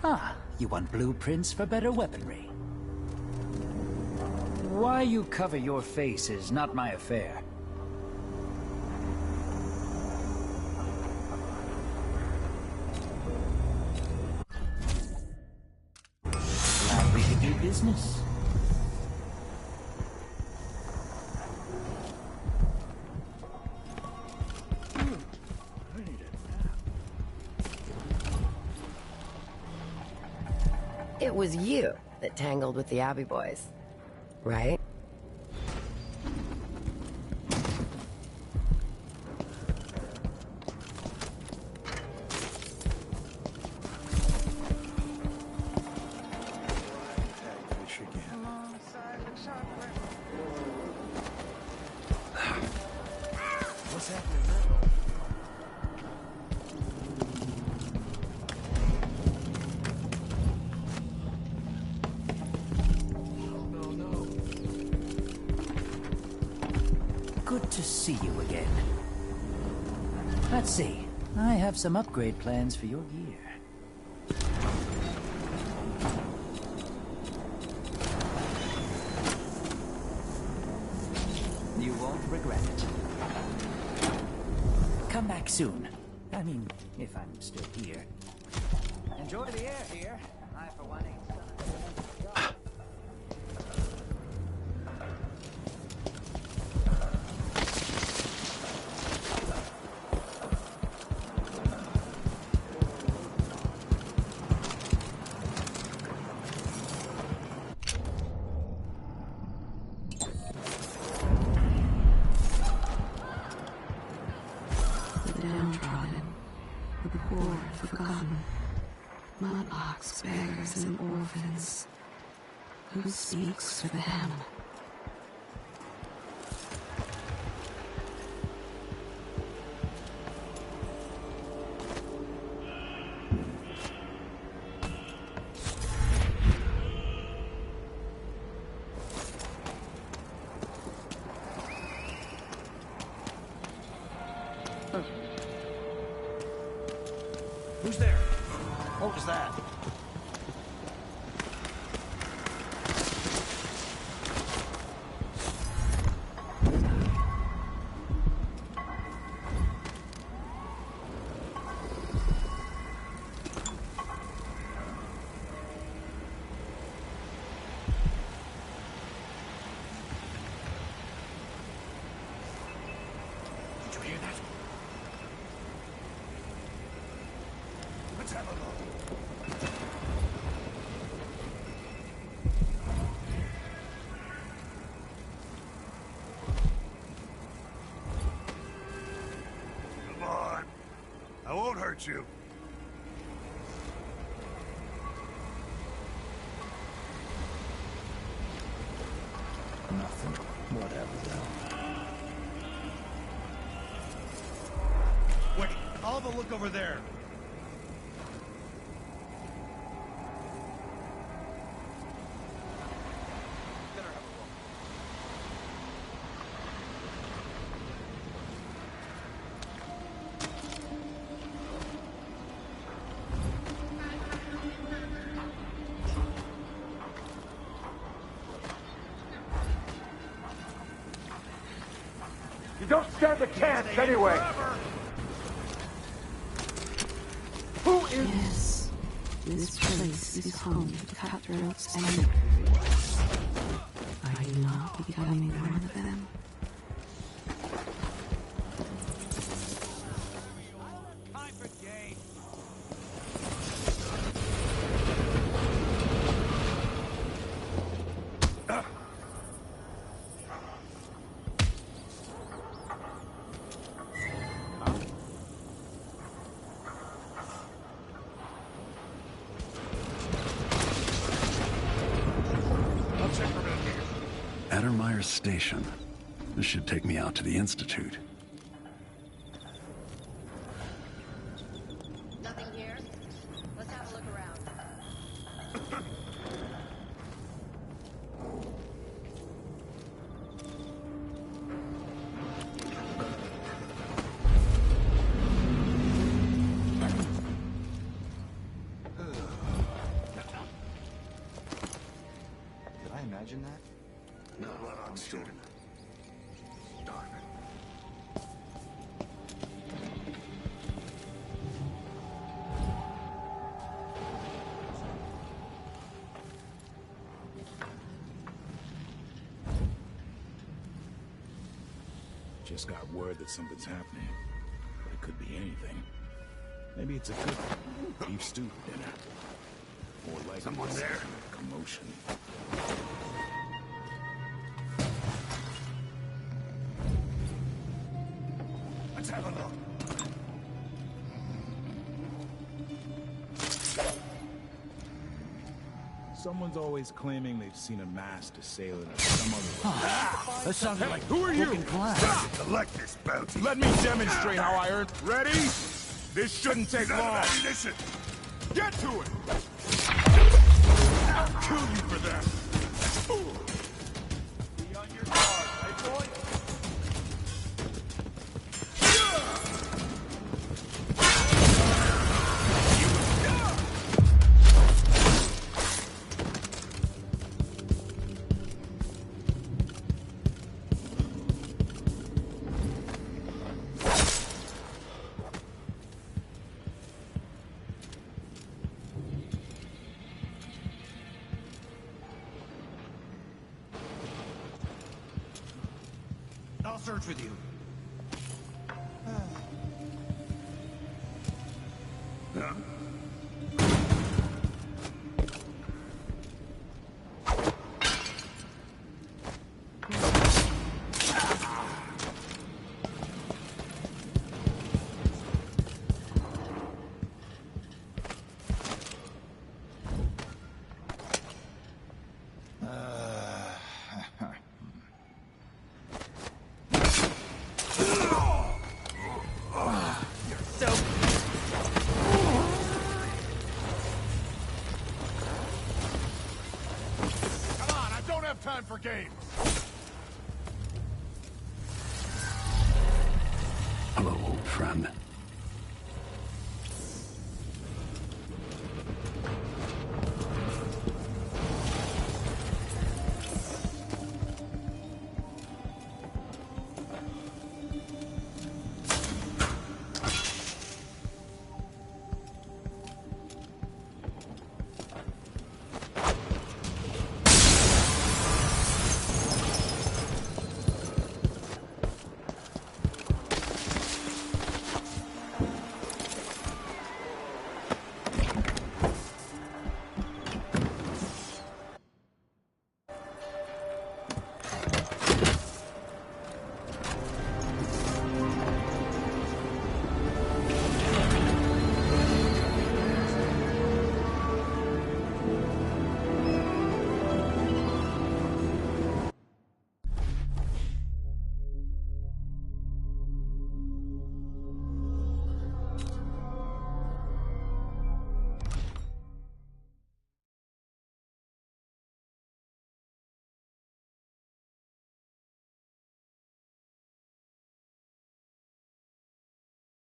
Ah, you want blueprints for better weaponry. Why you cover your face is not my affair. Glad we could do business. It was you that tangled with the Abbey boys, right? What's happening now? Good to see you again. Let's see. I have some upgrade plans for your gear. You won't regret it. Come back soon. I mean, if I'm still here. Enjoy the air here. I, for one, ain't The downtrodden, the poor and forgotten, mudlarks, beggars, and orphans. Who speaks for them? Who's there? What was that? Did you hear that? have a look. Come on. I won't hurt you. Nothing. Whatever, though. Wait, I'll have a look over there. You don't stand a chance anyway! Who is... Yes, this place is home to cutthroats and murderers. Are you not becoming one of them? Addermire Station. This should take me out to the Institute. Nothing here? Let's have a look around. Did I imagine that? No, I'm sure. Darn it. Just got word that something's happening. But it could be anything. Maybe it's a good beef stew for dinner. More like Someone there? Commotion. Let's have a look. Someone's always claiming they've seen a masked assailant or some other... That sounded like who are you? Stop to collect this bounty. Let me demonstrate how I earned... Ready? This shouldn't take long. Listen. Get to it! I'll kill you for that! Be on your guard, right, boy? I'll search with you. Time for games. Hello, old friend.